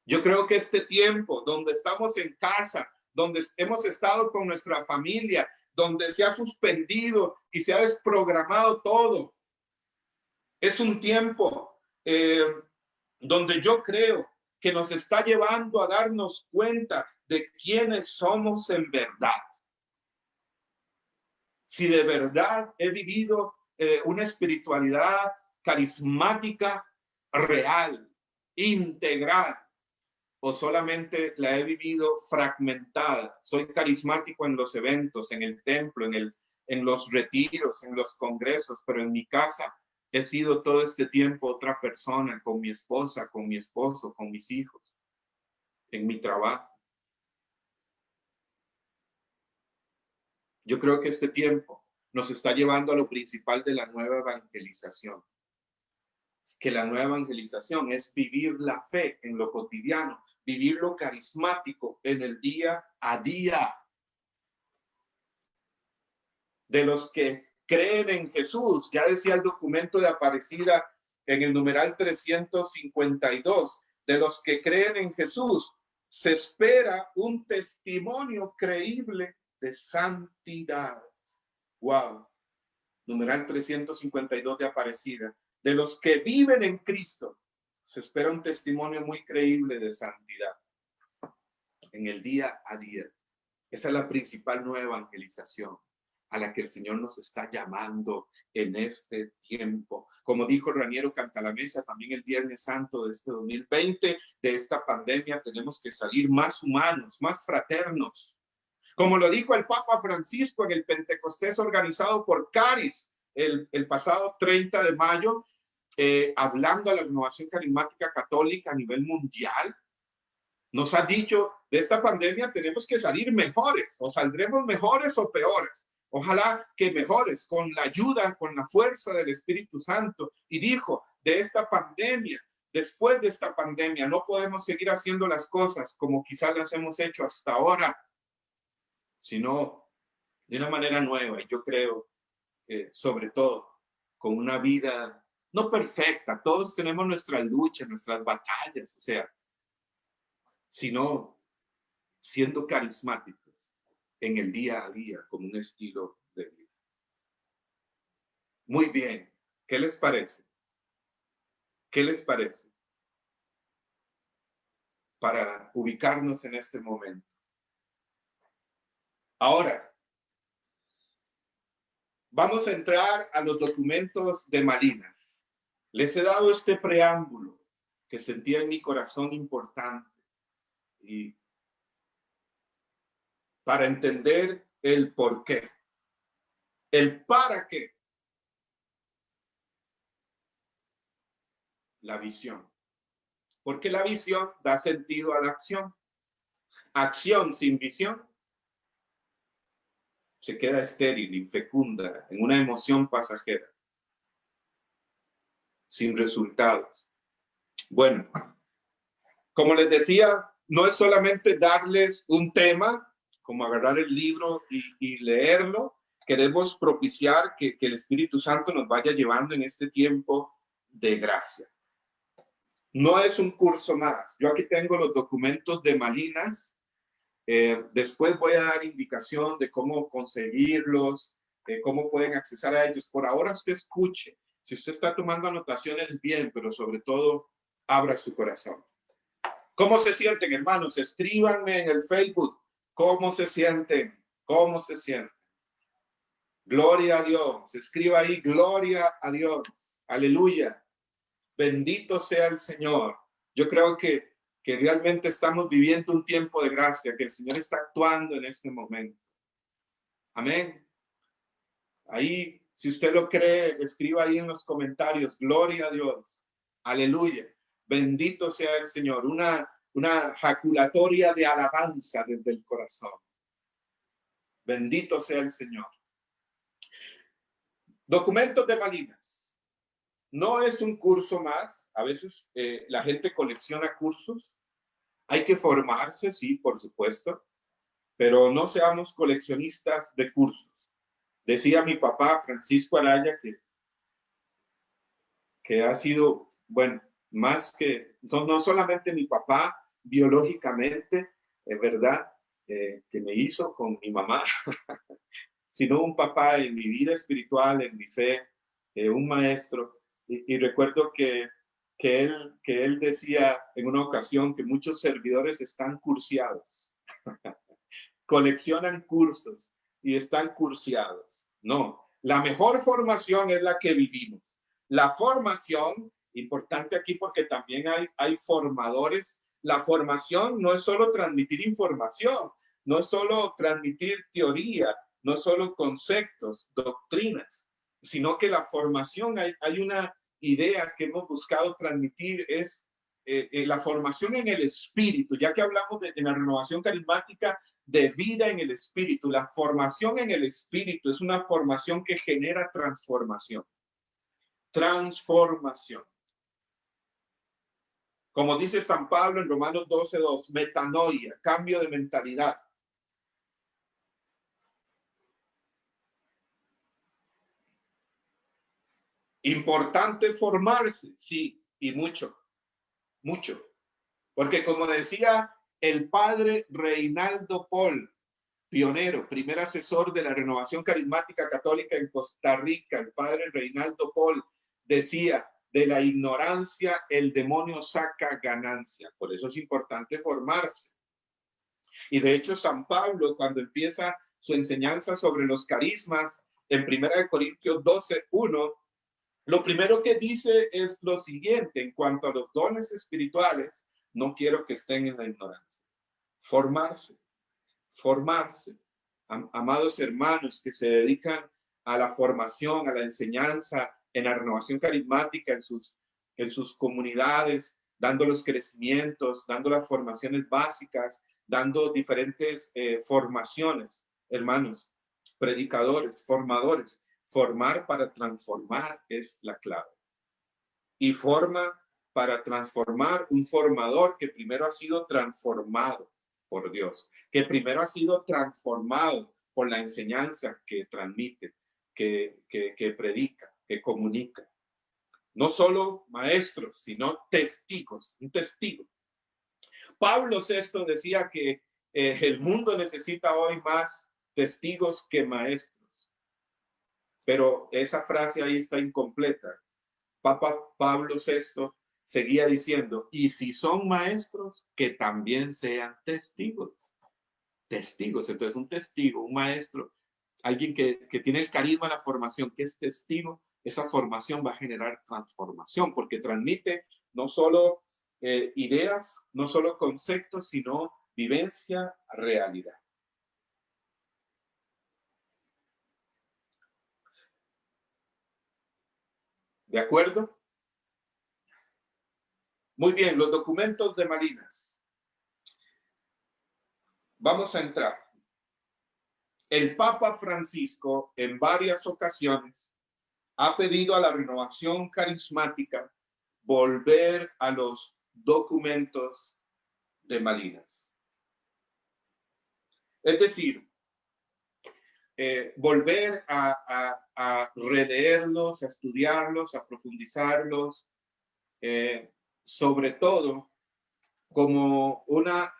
Yo creo que este tiempo donde estamos en casa, donde hemos estado con nuestra familia, donde se ha suspendido y se ha desprogramado todo, es un tiempo donde yo creo que nos está llevando a darnos cuenta de quiénes somos en verdad. Si de verdad he vivido una espiritualidad carismática, real, integral, o solamente la he vivido fragmentada. Soy carismático en los eventos, en el templo, en los retiros, en los congresos, pero en mi casa he sido todo este tiempo otra persona, con mi esposa, con mi esposo, con mis hijos, en mi trabajo. Yo creo que este tiempo nos está llevando a lo principal de la nueva evangelización. Que la nueva evangelización es vivir la fe en lo cotidiano, vivir lo carismático en el día a día. De los que creen en Jesús, ya decía el documento de Aparecida en el numeral 352, de los que creen en Jesús, se espera un testimonio creíble de santidad. Wow. Numeral 352 de Aparecida. De los que viven en Cristo, se espera un testimonio muy creíble de santidad en el día a día. Esa es la principal nueva evangelización a la que el Señor nos está llamando en este tiempo. Como dijo Raniero Cantalamessa también el Viernes Santo de este 2020, de esta pandemia tenemos que salir más humanos, más fraternos. Como lo dijo el Papa Francisco en el Pentecostés organizado por Caris el pasado 30 de mayo, hablando de la renovación carismática católica a nivel mundial, nos ha dicho, de esta pandemia tenemos que salir mejores, o saldremos mejores o peores. Ojalá que mejores, con la ayuda, con la fuerza del Espíritu Santo. Y dijo, de esta pandemia, después de esta pandemia, no podemos seguir haciendo las cosas como quizás las hemos hecho hasta ahora, sino de una manera nueva. Y yo creo, sobre todo, con una vida no perfecta. Todos tenemos nuestras luchas, nuestras batallas, o sea, sino siendo carismáticos en el día a día, como un estilo de vida. Muy bien, ¿qué les parece? ¿Qué les parece? Para ubicarnos en este momento. Ahora, vamos a entrar a los documentos de Malinas. Les he dado este preámbulo que sentía en mi corazón importante y para entender el por qué, el para qué, la visión. Porque la visión da sentido a la acción. Acción sin visión se queda estéril, infecunda, en una emoción pasajera, sin resultados. Bueno, como les decía, no es solamente darles un tema, como agarrar el libro y leerlo. Queremos propiciar que el Espíritu Santo nos vaya llevando en este tiempo de gracia. No es un curso más. Yo aquí tengo los documentos de Malinas. Después voy a dar indicación de cómo conseguirlos, cómo pueden accesar a ellos. Por ahora usted escuche. Si usted está tomando anotaciones, bien, pero sobre todo, abra su corazón. ¿Cómo se sienten, hermanos? Escríbanme en el Facebook. ¿Cómo se sienten? ¿Cómo se sienten? Gloria a Dios. Escriba ahí, gloria a Dios. Aleluya. Bendito sea el Señor. Yo creo que realmente estamos viviendo un tiempo de gracia, que el Señor está actuando en este momento. Amén. Ahí, si usted lo cree, escriba ahí en los comentarios, gloria a Dios. Aleluya. Bendito sea el Señor. Una jaculatoria de alabanza desde el corazón. Bendito sea el Señor. Documentos de Malinas. No es un curso más. A veces la gente colecciona cursos. Hay que formarse, sí, por supuesto, pero no seamos coleccionistas de cursos. Decía mi papá, Francisco Araya, que que ha sido, bueno, más que, no solamente mi papá biológicamente, es verdad, que me hizo con mi mamá, sino un papá en mi vida espiritual, en mi fe, un maestro. Y recuerdo que él decía en una ocasión que muchos servidores están cursiados, coleccionan cursos y están cursiados. No, la mejor formación es la que vivimos. La formación, importante aquí porque también hay formadores. La formación no es solo transmitir información, no es solo transmitir teoría, no es solo conceptos, doctrinas, sino que la formación, hay una idea que hemos buscado transmitir, es la formación en el espíritu, ya que hablamos en la renovación carismática de vida en el espíritu. La formación en el espíritu es una formación que genera transformación. Transformación. Como dice San Pablo en Romanos 12:2, metanoia, cambio de mentalidad. Importante formarse, sí, y mucho, mucho. Porque como decía el padre Reinaldo Paul, pionero, primer asesor de la renovación carismática católica en Costa Rica, el padre Reinaldo Paul decía, de la ignorancia el demonio saca ganancia. Por eso es importante formarse. Y de hecho San Pablo, cuando empieza su enseñanza sobre los carismas, en 1 Corintios 12:1, lo primero que dice es lo siguiente: en cuanto a los dones espirituales, no quiero que estén en la ignorancia. Formarse, formarse. Amados hermanos que se dedican a la formación, a la enseñanza, en la renovación carismática, en sus comunidades, dando los crecimientos, dando las formaciones básicas, dando diferentes formaciones, hermanos, predicadores, formadores. Formar para transformar es la clave. Y forma para transformar un formador que primero ha sido transformado por Dios, que primero ha sido transformado por la enseñanza que transmite, que predica, que comunica. No solo maestros, sino testigos, un testigo. Pablo VI decía que el mundo necesita hoy más testigos que maestros. Pero esa frase ahí está incompleta. Papa Pablo VI seguía diciendo, y si son maestros, que también sean testigos. Testigos. Entonces, un testigo, un maestro, alguien que tiene el carisma de la formación, que es testigo, esa formación va a generar transformación, porque transmite no solo ideas, no solo conceptos, sino vivencia, realidad. ¿De acuerdo? Muy bien, los documentos de Malinas. Vamos a entrar. El Papa Francisco en varias ocasiones ha pedido a la renovación carismática volver a los documentos de Malinas. Es decir, volver a releerlos, a estudiarlos, a profundizarlos, sobre todo como una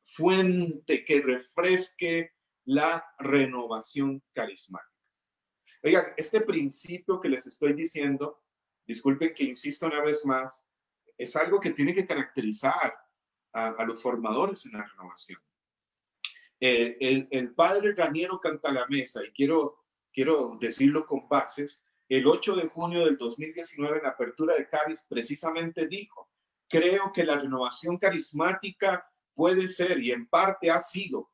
fuente que refresque la renovación carismática. Oigan, este principio que les estoy diciendo, disculpen que insisto una vez más, es algo que tiene que caracterizar a los formadores en la renovación. El padre Raniero Cantalamessa, y quiero decirlo con bases, el 8 de junio del 2019 en la apertura de Cádiz precisamente dijo, creo que la renovación carismática puede ser y en parte ha sido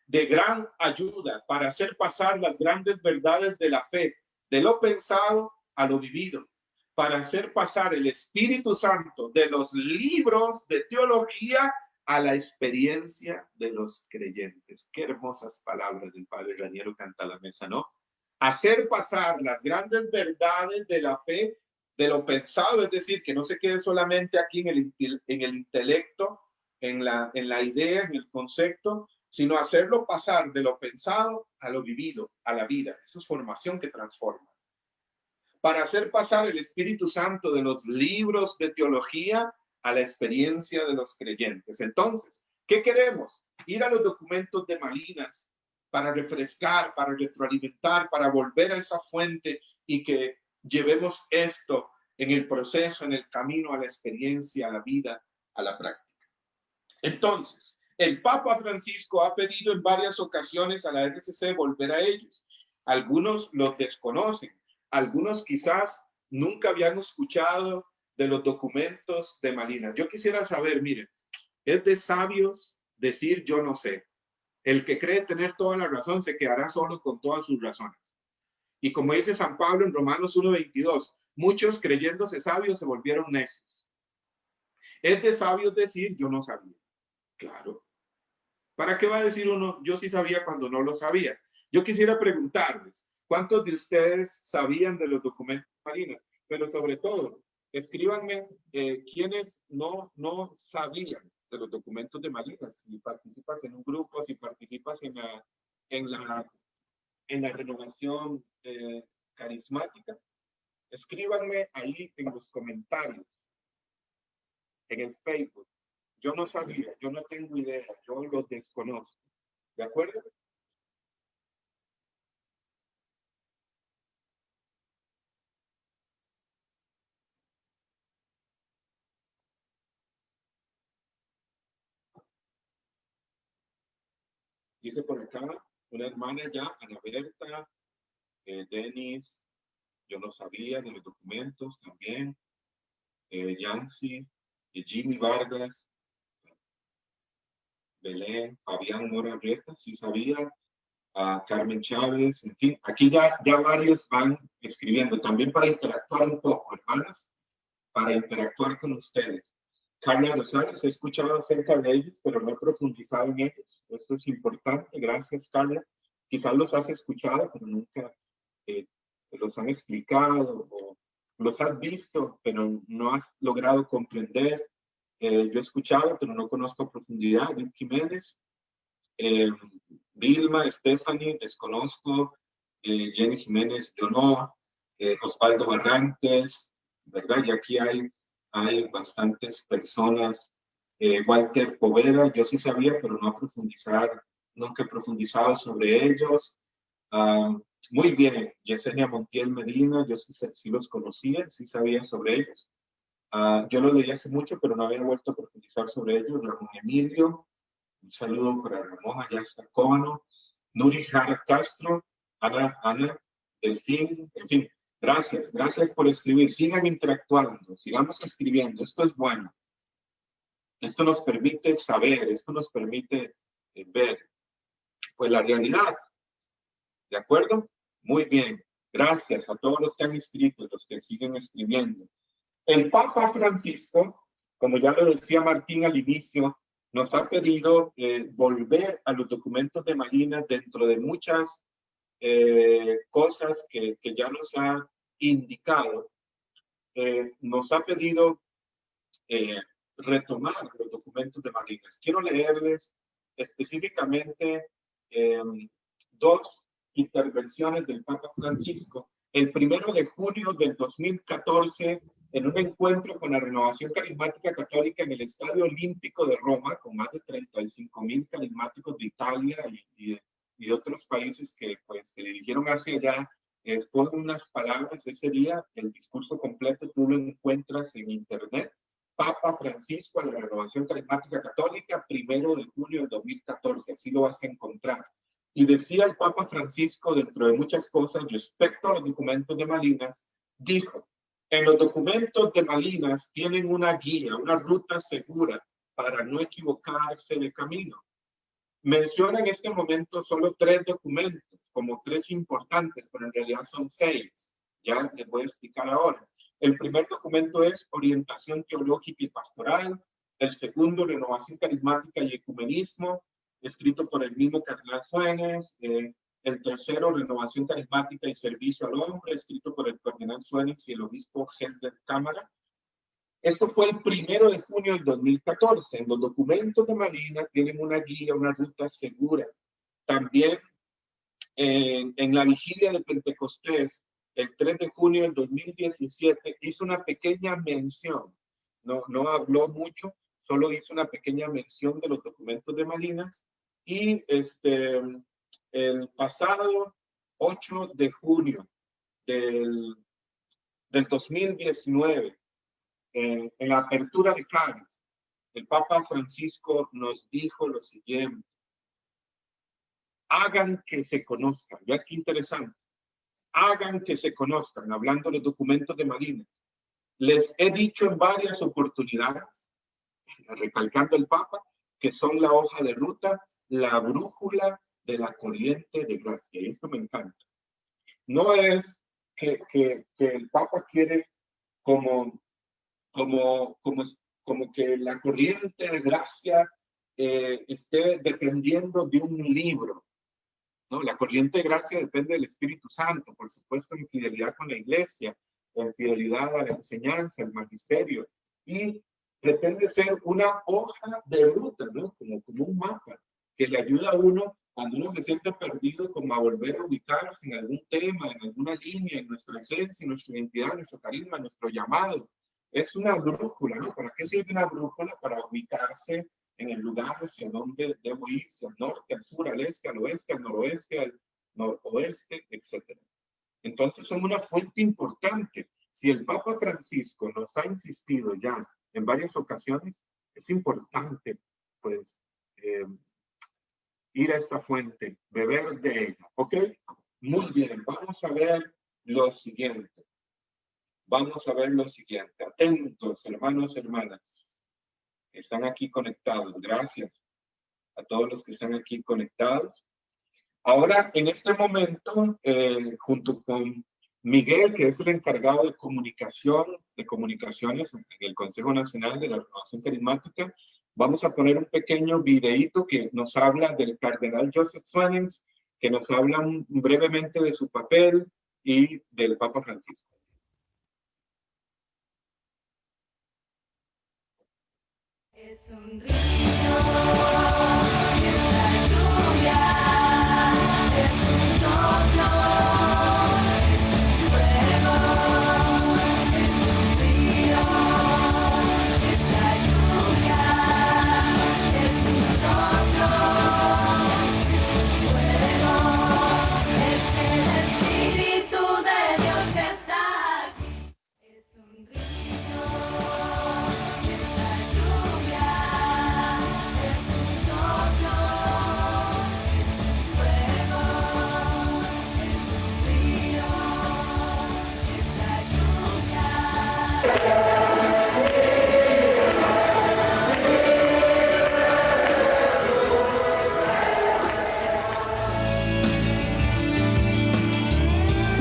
de gran ayuda para hacer pasar las grandes verdades de la fe, de lo pensado a lo vivido, para hacer pasar el Espíritu Santo de los libros de teología a la experiencia de los creyentes. Qué hermosas palabras del padre Raniero Cantalamessa, ¿no? Hacer pasar las grandes verdades de la fe de lo pensado, es decir, que no se quede solamente aquí en el intelecto, en la idea, en el concepto, sino hacerlo pasar de lo pensado a lo vivido, a la vida. Esa es formación que transforma. para hacer pasar el Espíritu Santo de los libros de teología a la experiencia de los creyentes. Entonces, ¿qué queremos? Ir a los documentos de Malinas para refrescar, para retroalimentar, para volver a esa fuente y que llevemos esto en el proceso, en el camino, a la experiencia, a la vida, a la práctica. Entonces, el Papa Francisco ha pedido en varias ocasiones a la RCC volver a ellos. Algunos los desconocen, algunos quizás nunca habían escuchado de los documentos de Malinas. Yo quisiera saber, miren, es de sabios decir yo no sé. El que cree tener toda la razón se quedará solo con todas sus razones. Y como dice San Pablo en Romanos 1:22, muchos creyéndose sabios se volvieron necios. Es de sabios decir yo no sabía. Claro. ¿Para qué va a decir uno yo sí sabía cuando no lo sabía? Yo quisiera preguntarles, ¿cuántos de ustedes sabían de los documentos de Malinas? Pero sobre todo, escríbanme quiénes no sabían de los documentos de Malinas. Si participas en un grupo, si participas en la renovación carismática, escríbanme ahí en los comentarios, en el Facebook. Yo no sabía, yo no tengo idea, yo lo desconozco. ¿De acuerdo? Dice por acá una hermana ya, Ana Berta, Denis, yo no sabía de los documentos también, Yancy, Jimmy Vargas, Belén, Fabián Mora Rieta, sí sabía, Carmen Chávez, en fin, aquí ya varios van escribiendo, también para interactuar un poco, hermanas, para interactuar con ustedes. Carla Rosales, he escuchado acerca de ellos, pero no he profundizado en ellos. Esto es importante. Gracias, Carla. Quizás los has escuchado, pero nunca los han explicado o los has visto, pero no has logrado comprender. Yo he escuchado, pero no conozco a profundidad. Luis Jiménez, Vilma, Stephanie, desconozco. Jenny Jiménez, yo no. Osvaldo Barrantes, ¿verdad? Y aquí hay bastantes personas. Walter Povera, yo sí sabía, pero nunca he profundizado sobre ellos. Muy bien, Yesenia Montiel Medina, yo sí los conocía, sí sabía sobre ellos. Yo los leí hace mucho, pero no había vuelto a profundizar sobre ellos. Ramón Emilio, un saludo para Ramón, allá está Cóbano. Nuri Jara Castro, Ana Delfín, en fin. Gracias por escribir. Sigan interactuando, sigamos escribiendo. Esto es bueno. Esto nos permite saber, esto nos permite ver pues la realidad. ¿De acuerdo? Muy bien. Gracias a todos los que han escrito, los que siguen escribiendo. El Papa Francisco, como ya lo decía Martín al inicio, nos ha pedido volver a los documentos de Malinas dentro de muchas cosas que ya nos ha indicado. Nos ha pedido retomar los documentos de Malinas. Quiero leerles específicamente dos intervenciones del Papa Francisco. El 1 de junio del 2014, en un encuentro con la Renovación Carismática Católica en el Estadio Olímpico de Roma, con más de 35,000 carismáticos de Italia y de otros países que pues, se dirigieron hacia allá, fueron unas palabras ese día. El discurso completo tú lo encuentras en internet. Papa Francisco a la Renovación Carismática Católica, 1 de junio del 2014, así lo vas a encontrar. Y decía el Papa Francisco, dentro de muchas cosas, respecto a los documentos de Malinas, dijo: en los documentos de Malinas tienen una guía, una ruta segura para no equivocarse de camino. Menciona en este momento solo 3 documentos, como 3 importantes, pero en realidad son 6. Ya les voy a explicar ahora. El primer documento es Orientación Teológica y Pastoral. El segundo, Renovación Carismática y Ecumenismo, escrito por el mismo cardenal Suenes. El tercero, Renovación Carismática y Servicio al Hombre, escrito por el cardenal Suenes y el obispo Helder Cámara. Esto fue el 1 de junio del 2014. En los documentos de Malinas tienen una guía, una ruta segura. También en la vigilia de Pentecostés el 3 de junio del 2017, hizo una pequeña mención, no habló mucho, solo hizo una pequeña mención de los documentos de Malinas, y el pasado 8 de junio del 2019, en la apertura de Cádiz, el Papa Francisco nos dijo lo siguiente: hagan que se conozcan. Ya qué interesante. Hagan que se conozcan, hablando de los documentos de Malinas. Les he dicho en varias oportunidades, recalcando el Papa, que son la hoja de ruta, la brújula de la corriente de gracia. Y esto me encanta. No es que el Papa quiere como que la corriente de gracia esté dependiendo de un libro, ¿no? La corriente de gracia depende del Espíritu Santo, por supuesto, en fidelidad con la iglesia, en fidelidad a la enseñanza, al magisterio, y pretende ser una hoja de ruta, ¿no? Como un mapa que le ayuda a uno cuando uno se siente perdido, como a volver a ubicarse en algún tema, en alguna línea, en nuestra esencia, en nuestra identidad, en nuestro carisma, en nuestro llamado. Es una brújula, ¿no? ¿Para qué sirve una brújula? Para ubicarse en el lugar hacia donde debo ir, hacia el norte, al sur, al este, al oeste, al noroeste, al noroeste, etc. Entonces son una fuente importante. Si el Papa Francisco nos ha insistido ya en varias ocasiones, es importante, pues, ir a esta fuente, beber de ella, ¿ok? Muy bien, vamos a ver lo siguiente. Vamos a ver lo siguiente. Atentos, hermanos, hermanas. Están aquí conectados. Gracias a todos los que están aquí conectados. Ahora, en este momento, junto con Miguel, que es el encargado de comunicaciones en el Consejo Nacional de la Renovación Carismática, vamos a poner un pequeño videíto que nos habla del cardenal Joseph Swanens, que nos habla brevemente de su papel y del Papa Francisco. Es un río, es la lluvia, es un soplo, es un fuego, es un río, es la lluvia, es un soplo, es un fuego, es el Espíritu de Dios que está aquí. Es un río.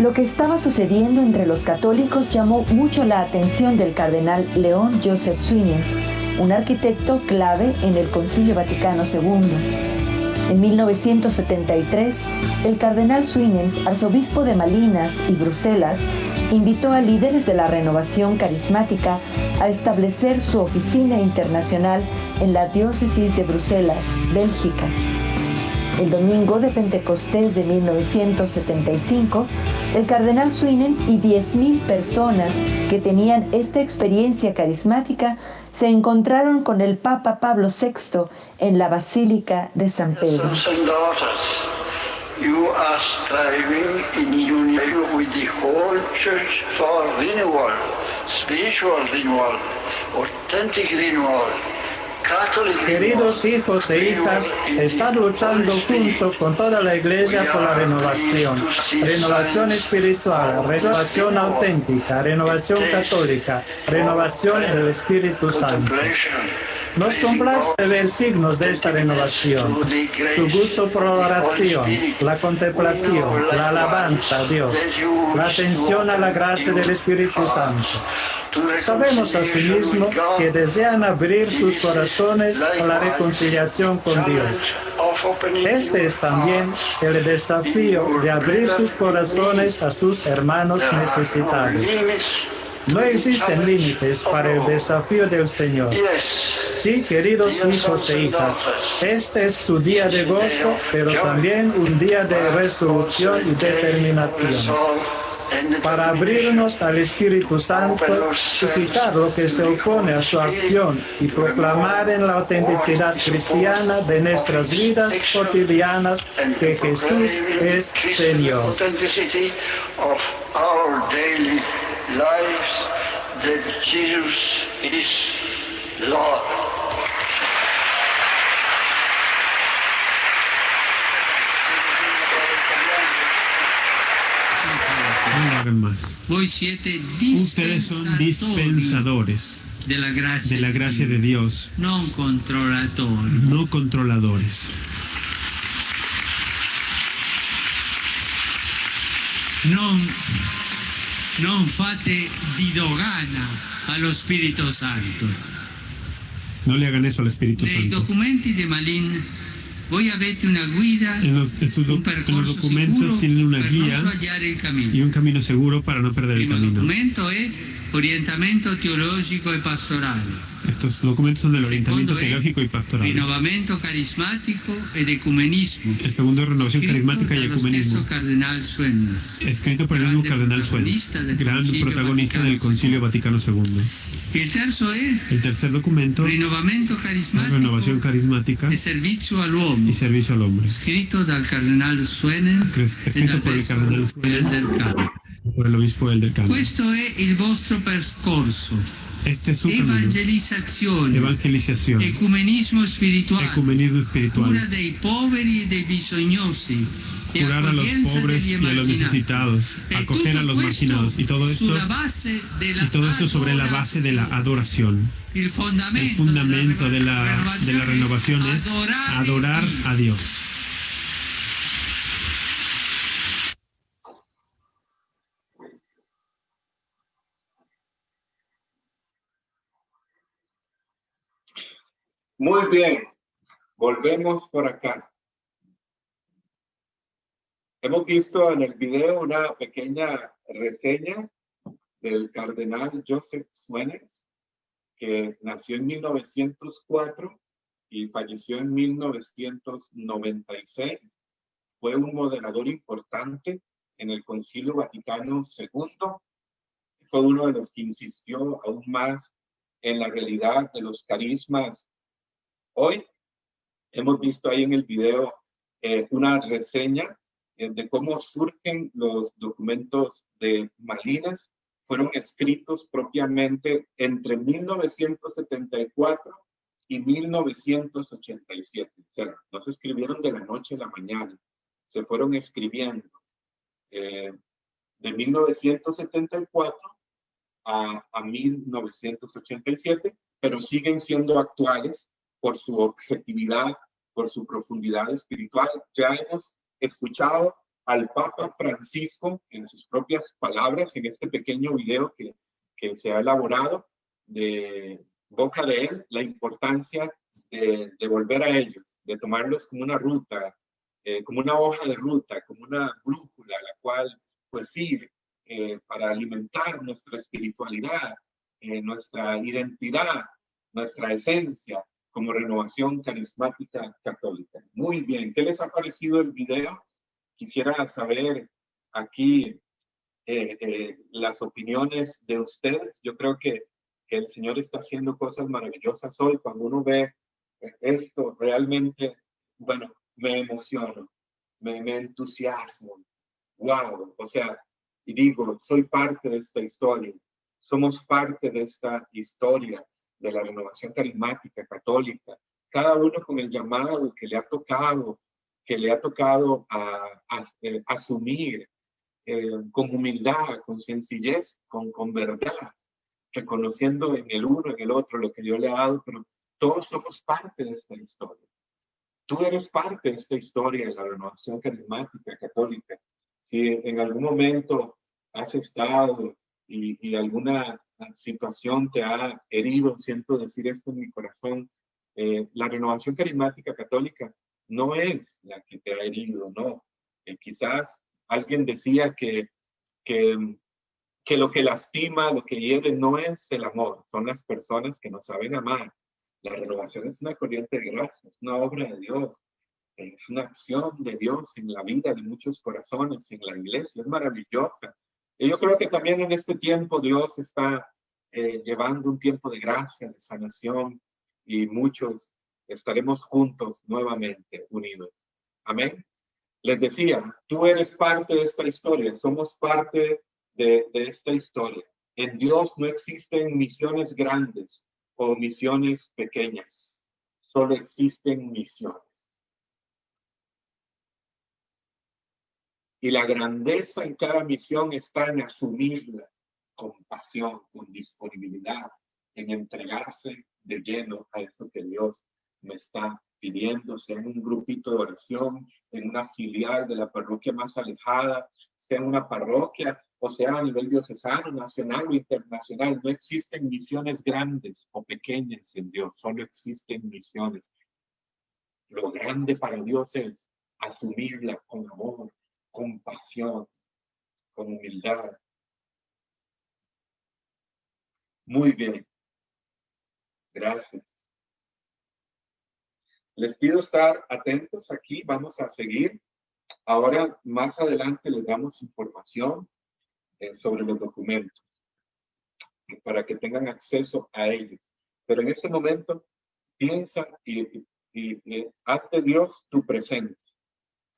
Lo que estaba sucediendo entre los católicos llamó mucho la atención del cardenal León Joseph Swanens, un arquitecto clave en el Concilio Vaticano II. En 1973, el cardenal Swanens, arzobispo de Malinas y Bruselas, invitó a líderes de la renovación carismática a establecer su oficina internacional en la diócesis de Bruselas, Bélgica. El domingo de Pentecostés de 1975, el cardenal Swanens y 10.000 personas que tenían esta experiencia carismática se encontraron con el Papa Pablo VI en la Basílica de San Pedro. You are striving in union with the whole church for renewal, spiritual renewal, authentic renewal. Queridos hijos e hijas, están luchando junto con toda la Iglesia por la renovación espiritual, renovación auténtica, renovación católica, renovación en el Espíritu Santo. Nos complace ver signos de esta renovación, su gusto por la oración, la contemplación, la alabanza a Dios, la atención a la gracia del Espíritu Santo. Sabemos asimismo que desean abrir sus corazones a la reconciliación con Dios. Este es también el desafío de abrir sus corazones a sus hermanos necesitados. No existen límites para el desafío del Señor. Sí, queridos hijos e hijas, este es su día de gozo, pero también un día de resolución y determinación. para abrirnos al Espíritu Santo y quitar lo que se opone a su acción y proclamar en la autenticidad cristiana de nuestras vidas cotidianas que Jesús es Señor. Authenticity of our daily lives that Jesus is Lord. No lo hagan más. Voi siete Ustedes son dispensadores de la gracia de Dios, non controllatori. no controladores. Non fate di dogana allo Spirito Santo. No le hagan eso al Espíritu Nei Santo. documenti di Malin voi avete una guida, En los un percorso documentos sicuro tienen una per guía non sbagliare il cammino. y un camino seguro para no perder Il el primo camino. documento è orientamento teologico e pastorale. Estos documentos son del Il orientamiento secondo è teológico y pastoral. rinnovamento carismatico ed ecumenismo. El segundo es renovación Scritto carismática y dallo ecumenismo. stesso Cardinal Suennes. Escrito por el mismo cardenal Suárez, gran protagonista del Concilio Vaticano II. Il terzo è El tercer documento es rinnovamento renovación carismatico carismática e servizio all'uomo. y servicio al hombre. Scritto dal Cardinal Suennes e Escrito dal por el vescovo cardenal Suárez, del Cano. por el obispo del Cano. Questo è il vostro percorso. Este es su camino. Evangelizzazione, Evangelización, ecumenismo spirituale, ecumenismo espiritual, cura dei poveri e dei bisognosi e curar a los accoglienza pobres degli y a los emarginati. necesitados, E acoger a tutto los questo marginados. Y todo sulla base della esto sobre la base de la adoración. Il El fondamento, fundamento de la renovación es adorar a Dios. Muy bien, volvemos por acá. Hemos visto en el video una pequeña reseña del cardenal Joseph Suenens, que nació en 1904 y falleció en 1996. Fue un moderador importante en el Concilio Vaticano II. Fue uno de los que insistió aún más en la realidad de los carismas. Hoy hemos visto ahí en el video una reseña de cómo surgen los documentos de Malinas. Fueron escritos propiamente entre 1974 y 1987. O sea, no se escribieron de la noche a la mañana, se fueron escribiendo de 1974 a 1987, pero siguen siendo actuales por su objetividad, por su profundidad espiritual. Ya hemos escuchado al Papa Francisco en sus propias palabras en este pequeño video que se ha elaborado de boca de él, la importancia de volver a ellos, de tomarlos como una ruta, como una hoja de ruta, como una brújula, la cual pues sirve para alimentar nuestra espiritualidad, nuestra identidad, nuestra esencia, como renovación carismática católica. Muy bien, ¿qué les ha parecido el video? Quisiera saber aquí las opiniones de ustedes. Yo creo que el Señor está haciendo cosas maravillosas hoy. Cuando uno ve esto, realmente, bueno, me emociono, me entusiasmo. Wow, o sea, y digo, soy parte de esta historia. Somos parte de esta historia de la renovación carismática católica, cada uno con el llamado que le ha tocado asumir con humildad, con sencillez, con verdad, reconociendo en el uno, en el otro lo que Dios le ha dado, pero todos somos parte de esta historia. Tú eres parte de esta historia de la renovación carismática católica. Si en algún momento has estado y alguna situación te ha herido, siento decir esto en mi corazón, la renovación carismática católica no es la que te ha herido, no. Quizás alguien decía que lo que lastima, lo que hiere no es el amor, son las personas que no saben amar. La renovación es una corriente de gracia, es una obra de Dios, es una acción de Dios en la vida de muchos corazones, en la iglesia, es maravillosa. Y yo creo que también en este tiempo Dios está llevando un tiempo de gracia, de sanación, y muchos estaremos juntos nuevamente unidos. Amén. Les decía, tú eres parte de esta historia, somos parte de esta historia. En Dios no existen misiones grandes o misiones pequeñas, solo existen misiones. Y la grandeza en cada misión está en asumirla con pasión, con disponibilidad, en entregarse de lleno a eso que Dios me está pidiendo, sea en un grupito de oración, en una filial de la parroquia más alejada, sea en una parroquia, o sea a nivel diocesano, nacional o internacional. No existen misiones grandes o pequeñas en Dios, solo existen misiones. Lo grande para Dios es asumirla con amor, con pasión, con humildad. Muy bien. Gracias. Les pido estar atentos aquí. Vamos a seguir. Ahora, más adelante, les damos información sobre los documentos para que tengan acceso a ellos. Pero en este momento, piensa y haz de Dios tu presente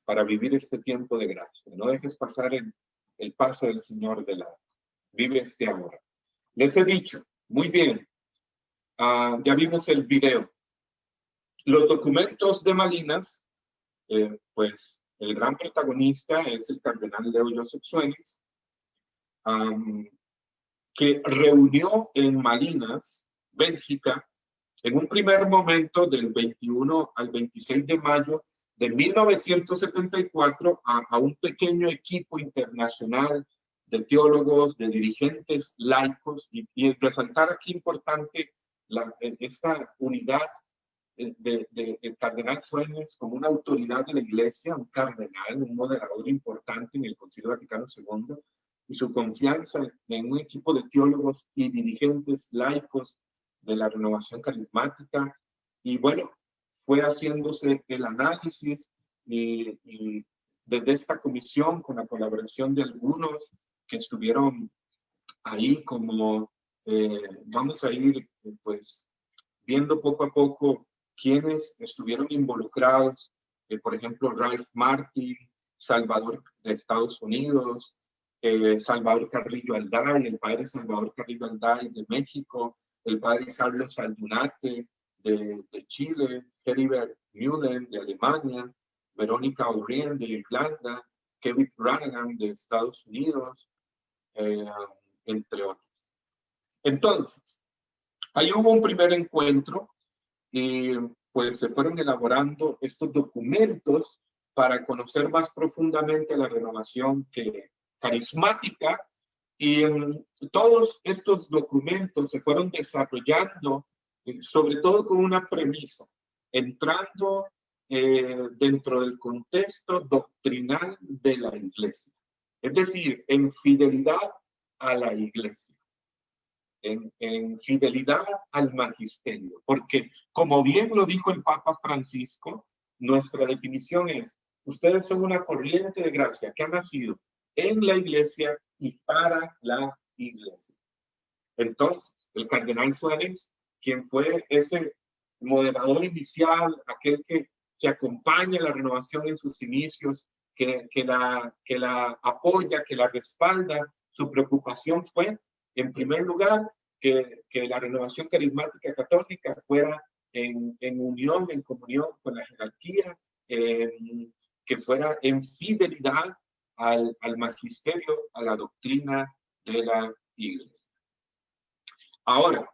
para vivir este tiempo de gracia. No dejes pasar el paso del Señor de lado. Vive este ahora. Les he dicho, muy bien, ya vimos el video. Los documentos de Malinas, pues el gran protagonista es el cardenal Leo Joseph Sueñes, que reunió en Malinas, Bélgica, en un primer momento del 21 al 26 de mayo de 1974 a un pequeño equipo internacional de teólogos, de dirigentes laicos, y resaltar aquí importante esta unidad del cardenal Sueñes como una autoridad de la Iglesia, un cardenal, un moderador importante en el Concilio Vaticano II, y su confianza en un equipo de teólogos y dirigentes laicos de la renovación carismática. Y bueno, fue haciéndose el análisis y desde esta comisión, con la colaboración de algunos que estuvieron ahí, como vamos a ir pues viendo poco a poco quienes estuvieron involucrados, por ejemplo, Ralph Martin, Salvador de Estados Unidos, Salvador Carrillo Alday, el padre Salvador Carrillo Alday de México, el padre Carlos Aldunate de Chile, Heribert Mühlen de Alemania, Verónica O'Brien de Irlanda, Kevin Branagh de Estados Unidos, entre otros. Entonces, ahí hubo un primer encuentro y pues se fueron elaborando estos documentos para conocer más profundamente la renovación carismática, y todos estos documentos se fueron desarrollando sobre todo con una premisa, entrando dentro del contexto doctrinal de la Iglesia, es decir, en fidelidad a la Iglesia. En fidelidad al magisterio, porque como bien lo dijo el Papa Francisco, nuestra definición es: ustedes son una corriente de gracia que ha nacido en la Iglesia y para la Iglesia. Entonces, el cardenal Suárez, quien fue ese moderador inicial, aquel que acompaña la renovación en sus inicios, que la apoya, que la respalda, su preocupación fue, en primer lugar, que la renovación carismática católica fuera en unión, en comunión con la jerarquía, que fuera en fidelidad al magisterio, a la doctrina de la Iglesia. Ahora,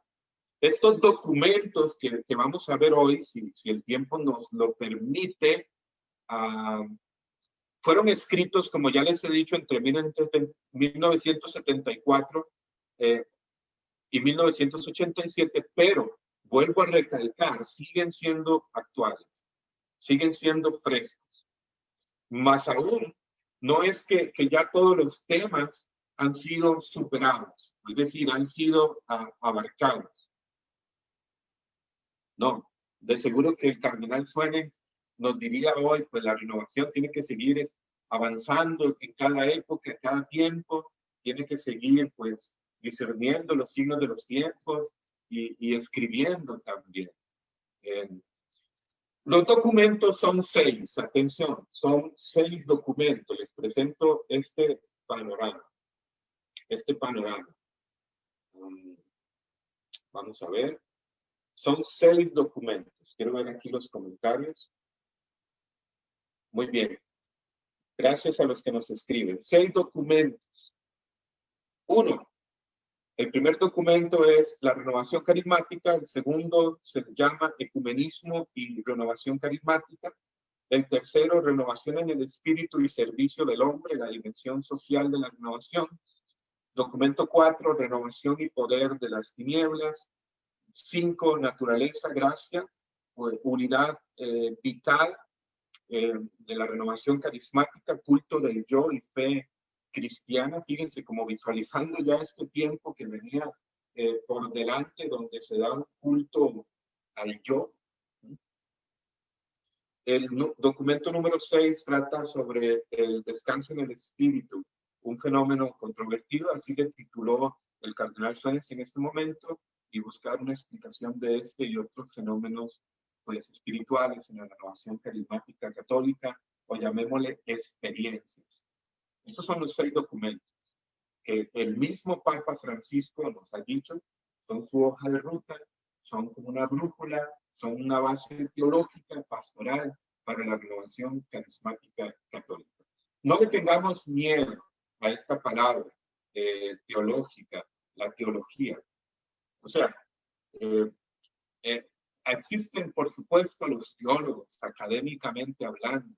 estos documentos que vamos a ver hoy, si el tiempo nos lo permite, fueron escritos, como ya les he dicho, entre 1974 y 1987, pero vuelvo a recalcar, siguen siendo actuales, siguen siendo frescos. Más aún, no es que ya todos los temas han sido superados, es decir, han sido abarcados. No, de seguro que el cardenal Suárez nos diría hoy, pues la renovación tiene que seguir avanzando en cada época, en cada tiempo, tiene que seguir pues discerniendo los signos de los tiempos y escribiendo también. Los documentos son 6, atención, son 6 documentos. Les presento este panorama. Vamos a ver. Son 6 documentos. Quiero ver aquí los comentarios. Muy bien. Gracias a los que nos escriben. 6 documentos. 1. El primer documento es la renovación carismática. El segundo se llama ecumenismo y renovación carismática. El tercero, renovación en el espíritu y servicio del hombre, la dimensión social de la renovación. Documento 4, renovación y poder de las tinieblas. 5, naturaleza, gracia, unidad vital de la renovación carismática, culto del yo y fe cristiana. Fíjense, como visualizando ya este tiempo que venía por delante, donde se da un culto al yo. El documento número 6 trata sobre el descanso en el espíritu, un fenómeno controvertido, así le tituló el cardenal Suárez en este momento, y buscar una explicación de este y otros fenómenos pues, espirituales en la renovación carismática católica, o llamémosle experiencias. Estos son los 6 documentos que el mismo Papa Francisco nos ha dicho, son su hoja de ruta, son como una brújula, son una base teológica, pastoral, para la renovación carismática católica. No le tengamos miedo a esta palabra teológica, la teología. O sea, existen, por supuesto, los teólogos, académicamente hablando,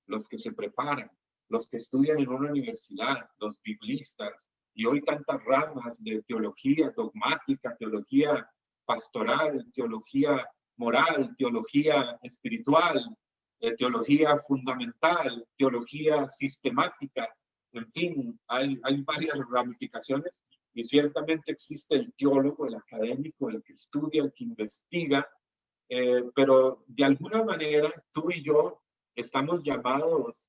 los que se preparan, los que estudian en una universidad, los biblistas, y hoy tantas ramas de teología dogmática, teología pastoral, teología moral, teología espiritual, teología fundamental, teología sistemática, en fin, hay varias ramificaciones. Y ciertamente existe el teólogo, el académico, el que estudia, el que investiga, pero de alguna manera tú y yo estamos llamados,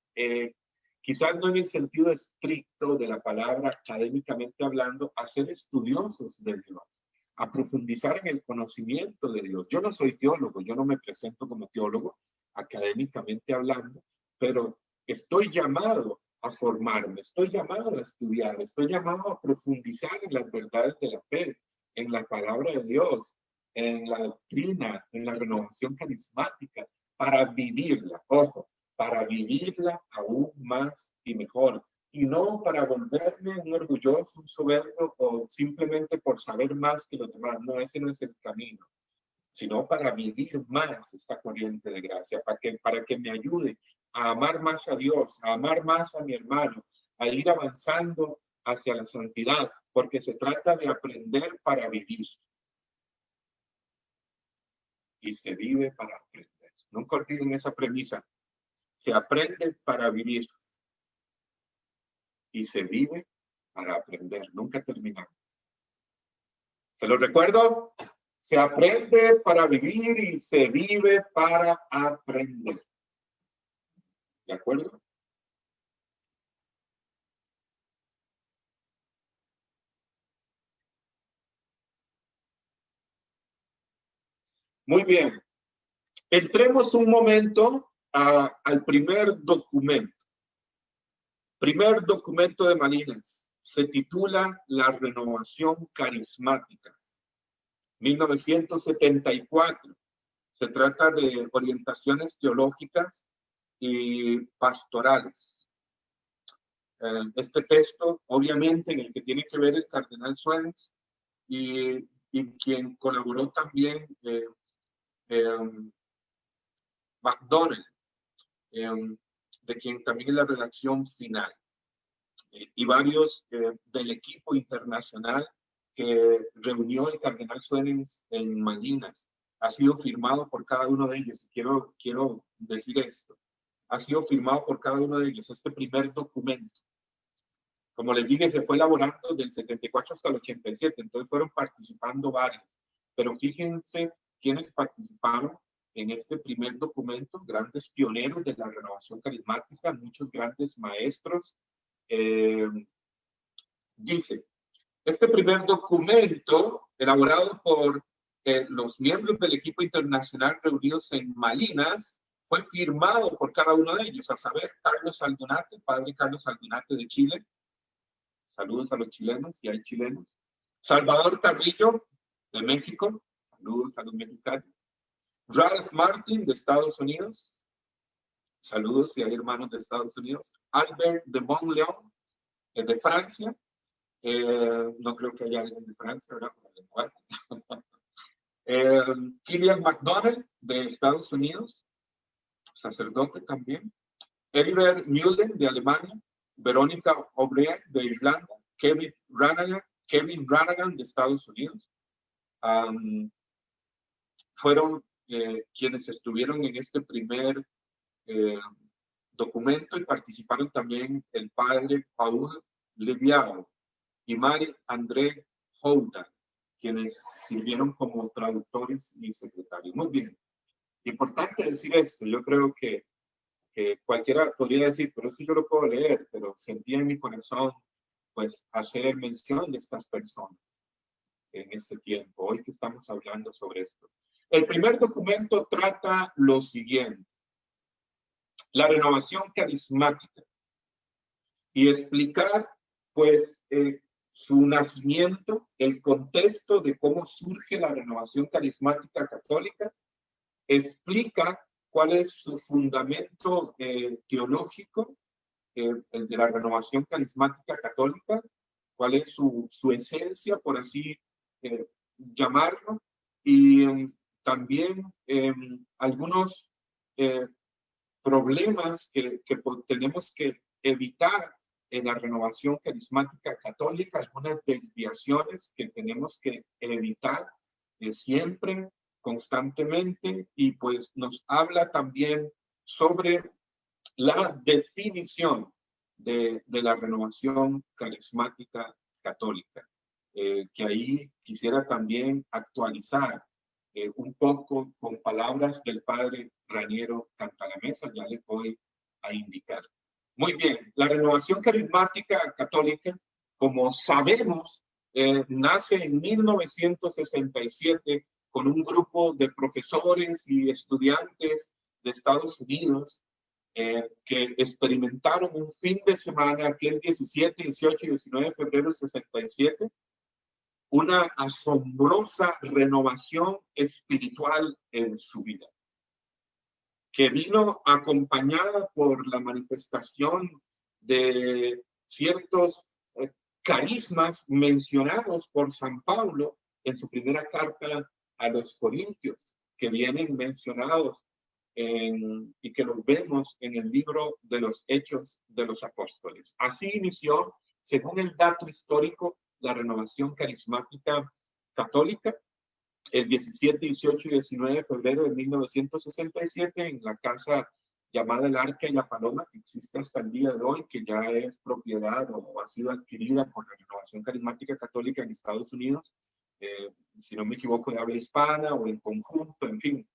quizás no en el sentido estricto de la palabra académicamente hablando, a ser estudiosos de Dios, a profundizar en el conocimiento de Dios. Yo no soy teólogo, yo no me presento como teólogo académicamente hablando, pero estoy llamado a formarme, estoy llamado a estudiar, estoy llamado a profundizar en las verdades de la fe, en la palabra de Dios, en la doctrina, en la renovación carismática, para vivirla, ojo, para vivirla aún más y mejor, y no para volverme un orgulloso, un soberbio, o simplemente por saber más que los demás. No, ese no es el camino, sino para vivir más esta corriente de gracia, para que me ayude a amar más a Dios, a amar más a mi hermano, a ir avanzando hacia la santidad, porque se trata de aprender para vivir. Y se vive para aprender. Nunca olviden esa premisa. Se aprende para vivir. Y se vive para aprender. Nunca terminamos. ¿Se lo recuerdo? Se aprende para vivir y se vive para aprender. ¿De acuerdo? Muy bien. Entremos un momento al primer documento. Primer documento de Malinas. Se titula La Renovación Carismática. 1974. Se trata de orientaciones teológicas y pastorales. Este texto, obviamente, en el que tiene que ver el cardenal Suárez y quien colaboró también McDonnell, de quien también es la redacción final, y varios del equipo internacional que reunió el cardenal Suárez en Malinas. Ha sido firmado por cada uno de ellos. Quiero decir esto. Ha sido firmado por cada uno de ellos este primer documento. Como les dije, se fue elaborando del 74 hasta el 87, entonces fueron participando varios. Pero fíjense quiénes participaron en este primer documento: grandes pioneros de la renovación carismática, muchos grandes maestros, Dice, este primer documento, elaborado por los miembros del equipo internacional reunidos en Malinas, fue firmado por cada uno de ellos, a saber, Carlos Aldunate, padre Carlos Aldunate de Chile. Saludos a los chilenos, si hay chilenos. Salvador Carrillo, de México. Saludos a los mexicanos. Ralph Martin, de Estados Unidos. Saludos si hay hermanos de Estados Unidos. Albert de Montleón, de Francia. No creo que haya alguien de Francia, ¿verdad? Killian McDonald, de Estados Unidos. Sacerdote también. Heribert Müller, de Alemania. Verónica O'Brien, de Irlanda. Kevin Branaghan, de Estados Unidos. Fueron quienes estuvieron en este primer documento, y participaron también el padre Paul Leviao y Marie-André Houda, quienes sirvieron como traductores y secretarios. Muy bien. Importante decir esto. Yo creo que cualquiera podría decir, pero sí yo lo puedo leer, pero sentía en mi corazón pues hacer mención de estas personas en este tiempo, hoy que estamos hablando sobre esto. El primer documento trata lo siguiente: la renovación carismática, y explicar pues su nacimiento, el contexto de cómo surge la renovación carismática católica, explica cuál es su fundamento teológico, el de la renovación carismática católica, cuál es su esencia, por así llamarlo, y también algunos problemas que tenemos que evitar en la renovación carismática católica, algunas desviaciones que tenemos que evitar siempre, constantemente, y pues nos habla también sobre la definición de la renovación carismática católica, que ahí quisiera también actualizar un poco con palabras del padre Raniero Cantalamessa, ya les voy a indicar. Muy bien, la renovación carismática católica, como sabemos, nace en 1967 con un grupo de profesores y estudiantes de Estados Unidos que experimentaron un fin de semana, aquel 17, 18 y 19 de febrero del 67, una asombrosa renovación espiritual en su vida, que vino acompañada por la manifestación de ciertos carismas mencionados por San Pablo en su primera carta a los Corintios, que vienen mencionados y que los vemos en el libro de los Hechos de los Apóstoles. Así inició, según el dato histórico, la renovación carismática católica el 17, 18 y 19 de febrero de 1967 en la casa llamada El Arca y la Paloma, que existe hasta el día de hoy, que ya es propiedad o ha sido adquirida por la renovación carismática católica en Estados Unidos, si no me equivoco, de habla hispana o en conjunto, en fin.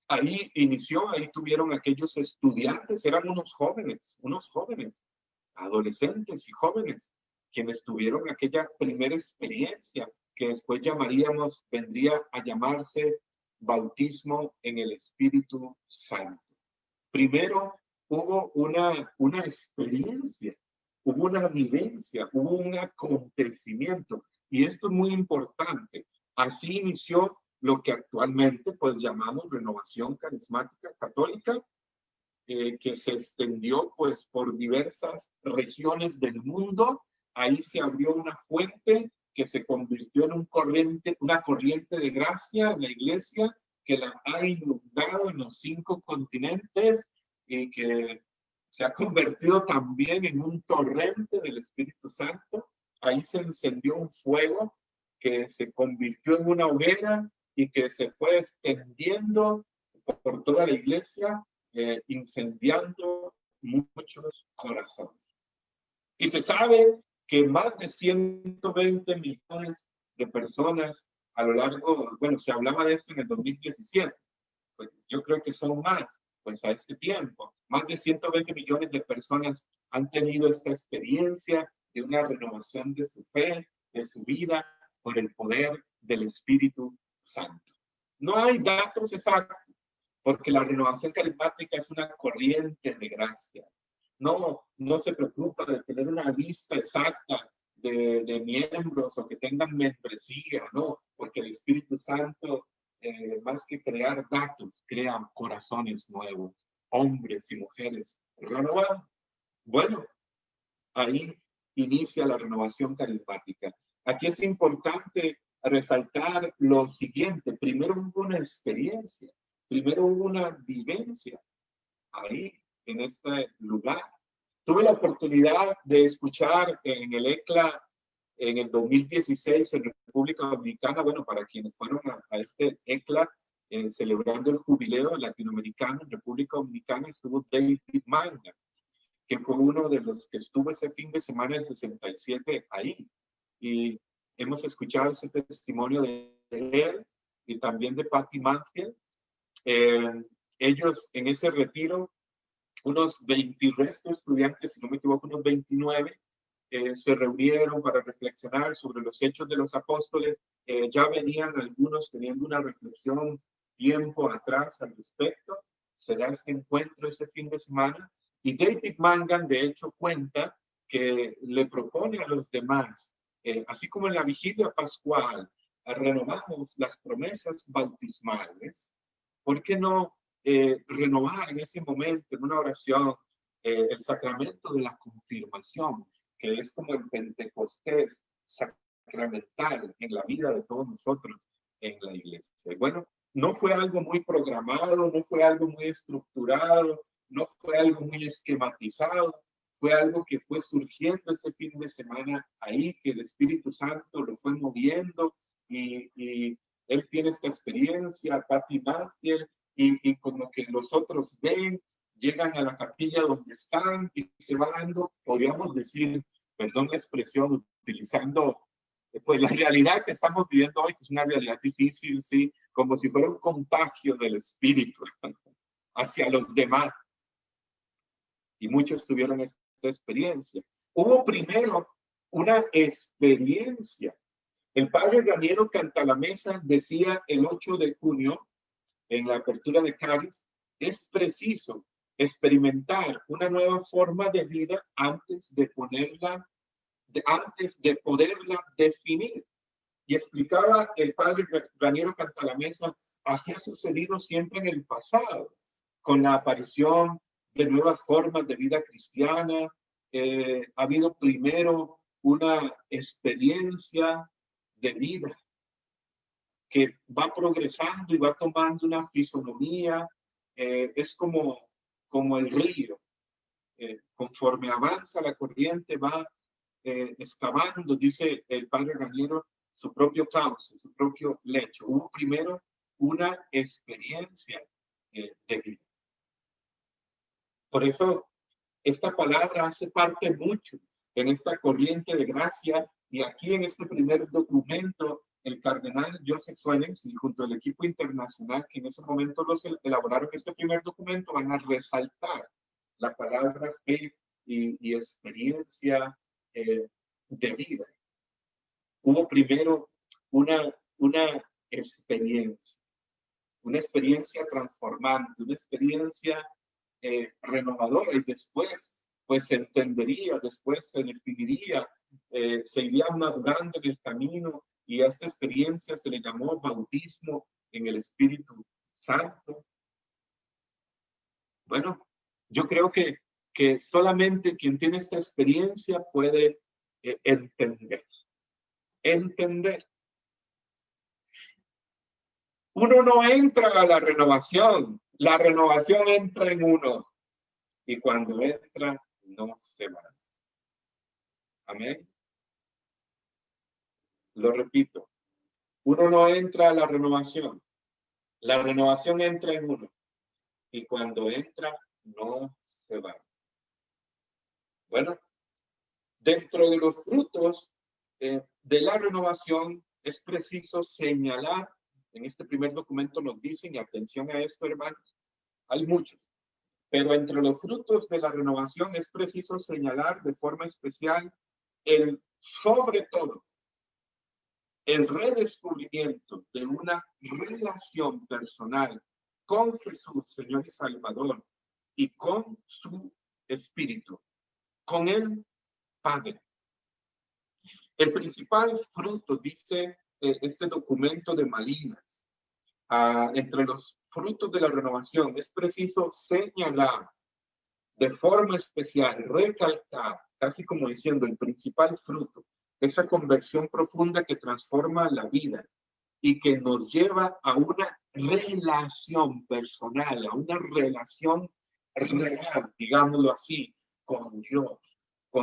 Ahí inició, ahí tuvieron aquellos estudiantes, eran unos jóvenes, adolescentes y jóvenes, quienes tuvieron aquella primera experiencia que después vendría a llamarse bautismo en el Espíritu Santo. Primero hubo una experiencia, hubo una vivencia, hubo un acontecimiento, y esto es muy importante. Así inició lo que actualmente pues llamamos renovación carismática católica, que se extendió pues por diversas regiones del mundo. Ahí se abrió una fuente que se convirtió en una corriente de gracia en la iglesia, que la ha inundado en los 5 continentes y que se ha convertido también en un torrente del Espíritu Santo. Ahí se encendió un fuego que se convirtió en una hoguera y que se fue extendiendo por toda la iglesia, incendiando muchos corazones. Y se sabe que más de 120 millones de personas a lo largo, bueno, se hablaba de esto en el 2017, pues yo creo que son más, pues a este tiempo, más de 120 millones de personas han tenido esta experiencia de una renovación de su fe, de su vida, por el poder del Espíritu Santo. No hay datos exactos, porque la renovación carismática es una corriente de gracia. No se preocupa de tener una lista exacta de miembros o que tengan membresía, no, porque el Espíritu Santo, más que crear datos, crea corazones nuevos, hombres y mujeres renovados. Bueno, ahí inicia la renovación carismática. Aquí es importante resaltar lo siguiente. Primero hubo una experiencia, primero hubo una vivencia ahí, en este lugar. Tuve la oportunidad de escuchar en el ECLA en el 2016 en República Dominicana, bueno, para quienes fueron a este ECLA, celebrando el jubileo latinoamericano en República Dominicana, estuvo David Manga, que fue uno de los que estuvo ese fin de semana del 67 ahí. Y hemos escuchado ese testimonio de él y también de Patty Mansfield. Ellos en ese retiro, unos 20 estudiantes, si no me equivoco, unos 29, se reunieron para reflexionar sobre los hechos de los apóstoles. Ya venían algunos teniendo una reflexión tiempo atrás al respecto. Se da este encuentro ese fin de semana. Y David Mangan, de hecho, cuenta que le propone a los demás, así como en la vigilia pascual, renovamos las promesas bautismales. ¿Por qué no renovar en ese momento, en una oración, el sacramento de la confirmación, que es como el Pentecostés sacramental en la vida de todos nosotros en la iglesia? Y bueno, no fue algo muy programado, no fue algo muy estructurado, no fue algo muy esquematizado, fue algo que fue surgiendo ese fin de semana ahí, que el Espíritu Santo lo fue moviendo y él tiene esta experiencia, Patty Mansfield, y como que los otros ven, llegan a la capilla donde están y se va dando, podríamos decir, perdón la expresión, utilizando pues la realidad que estamos viviendo hoy, que es una realidad difícil, sí, como si fuera un contagio del Espíritu hacia los demás. Y muchos tuvieron esta experiencia. Hubo primero una experiencia. El padre Raniero Cantalamessa decía el 8 de junio, en la apertura de Cádiz, es preciso experimentar una nueva forma de vida antes de poderla definir. Y explicaba el padre Raniero Cantalamessa, así ha sucedido siempre en el pasado, con la aparición de nuevas formas de vida cristiana. Ha habido primero una experiencia de vida que va progresando y va tomando una fisonomía. Es como el río. Conforme avanza la corriente va excavando, dice el padre Raniero, su propio cauce, su propio lecho. Hubo primero una experiencia de vida. Por eso esta palabra hace parte mucho en esta corriente de gracia, y aquí en este primer documento el cardenal Joseph Suenens y junto al equipo internacional que en ese momento los elaboraron este primer documento van a resaltar la palabra fe y experiencia de vida. Hubo primero una experiencia transformante, una experiencia renovadora, y después pues se entendería, después se definiría, se iría madurando en el camino, y a esta experiencia se le llamó bautismo en el Espíritu Santo. Bueno, yo creo que solamente quien tiene esta experiencia puede entender. Uno no entra a la renovación entra en uno, y cuando entra no se va. Amén. Lo repito, uno no entra a la renovación entra en uno, y cuando entra no se va. Bueno, dentro de los frutos de la renovación es preciso señalar, en este primer documento nos dicen, y atención a esto, hermanos, hay muchos, pero entre los frutos de la renovación es preciso señalar de forma especial sobre todo, el redescubrimiento de una relación personal con Jesús, Señor y Salvador, y con su Espíritu, con el Padre. El principal fruto, dice este documento de Malinas, entre los frutos de la renovación, es preciso señalar de forma especial, recalcar, casi como diciendo el principal fruto, esa conversión profunda que transforma la vida y que nos lleva a una relación personal, a una relación real, digámoslo así, con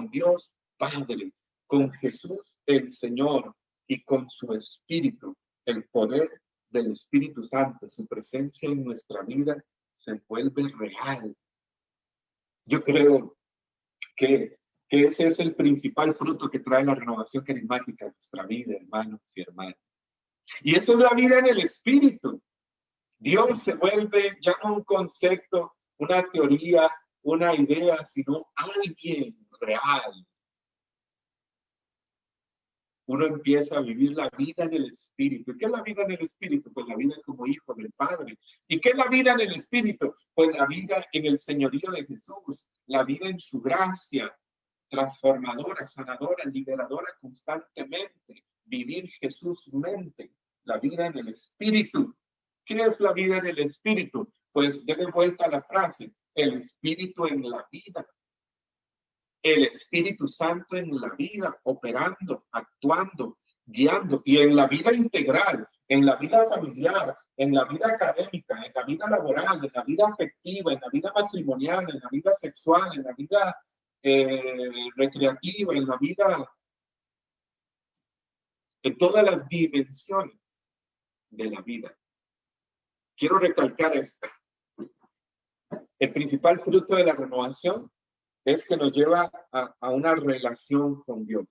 Dios Padre, con Jesús el Señor y con su Espíritu. El poder del Espíritu Santo, su presencia en nuestra vida se vuelve real. Yo creo que ese es el principal fruto que trae la renovación carismática a nuestra vida, hermanos y hermanas. Y eso es la vida en el Espíritu. Dios se vuelve ya no un concepto, una teoría, una idea, sino alguien real. Uno empieza a vivir la vida en el Espíritu. ¿Qué es la vida en el Espíritu? Pues la vida como hijo del Padre. ¿Y qué es la vida en el Espíritu? Pues la vida en el señorío de Jesús, la vida en su gracia, transformadora, sanadora, liberadora constantemente. Vivir Jesús mente, la vida en el Espíritu. ¿Qué es la vida en el Espíritu? Pues déle vuelta a la frase, el Espíritu en la vida. El Espíritu Santo en la vida, operando, actuando, guiando, y en la vida integral, en la vida familiar, en la vida académica, en la vida laboral, en la vida afectiva, en la vida matrimonial, en la vida sexual, en la vida recreativa, en la vida, en todas las dimensiones de la vida. Quiero recalcar esto. El principal fruto de la renovación es que nos lleva a una relación con Dios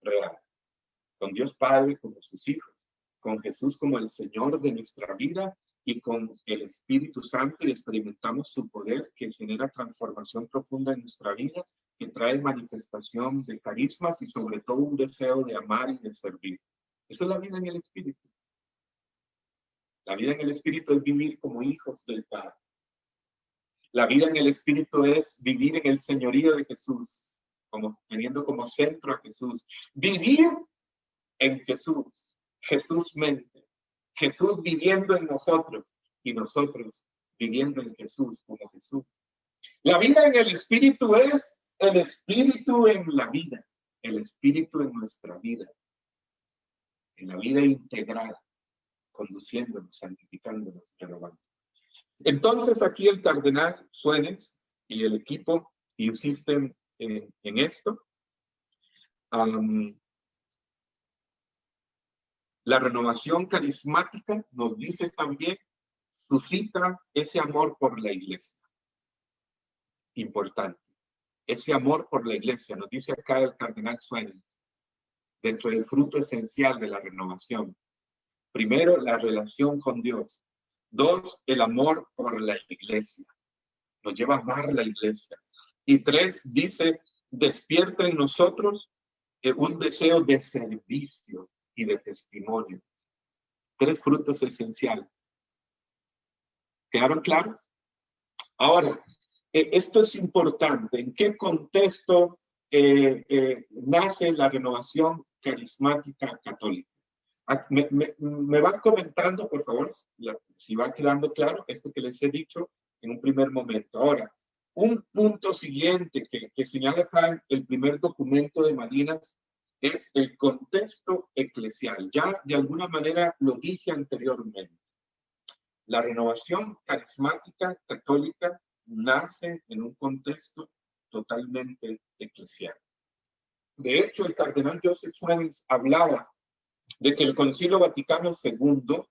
real, con Dios Padre como sus hijos, con Jesús como el Señor de nuestra vida y con el Espíritu Santo, y experimentamos su poder que genera transformación profunda en nuestra vida, que trae manifestación de carismas y sobre todo un deseo de amar y de servir. Eso es la vida en el Espíritu. La vida en el Espíritu es vivir como hijos del Padre. La vida en el Espíritu es vivir en el señorío de Jesús, teniendo como centro a Jesús. Vivir en Jesús, Jesús mente, Jesús viviendo en nosotros y nosotros viviendo en Jesús como Jesús. La vida en el Espíritu es el Espíritu en la vida, el Espíritu en nuestra vida, en la vida integrada, conduciéndonos, santificándonos, renovándonos. Entonces aquí el cardenal Suárez y el equipo insisten en esto. La renovación carismática, nos dice también, suscita ese amor por la iglesia. Importante. Ese amor por la iglesia, nos dice acá el cardenal Suárez, dentro del fruto esencial de la renovación. Primero, la relación con Dios. 2, el amor por la iglesia. Nos lleva a amar la iglesia. Y 3, dice, despierta en nosotros un deseo de servicio y de testimonio. 3 frutos esenciales. ¿Quedaron claros? Ahora, esto es importante. ¿En qué contexto nace la renovación carismática católica? Me van comentando, por favor, si va quedando claro esto que les he dicho en un primer momento. Ahora, un punto siguiente que señala acá el primer documento de Malinas es el contexto eclesial. Ya de alguna manera lo dije anteriormente. La renovación carismática católica nace en un contexto totalmente eclesial. De hecho, el cardenal Joseph Suárez hablaba de que el Concilio Vaticano II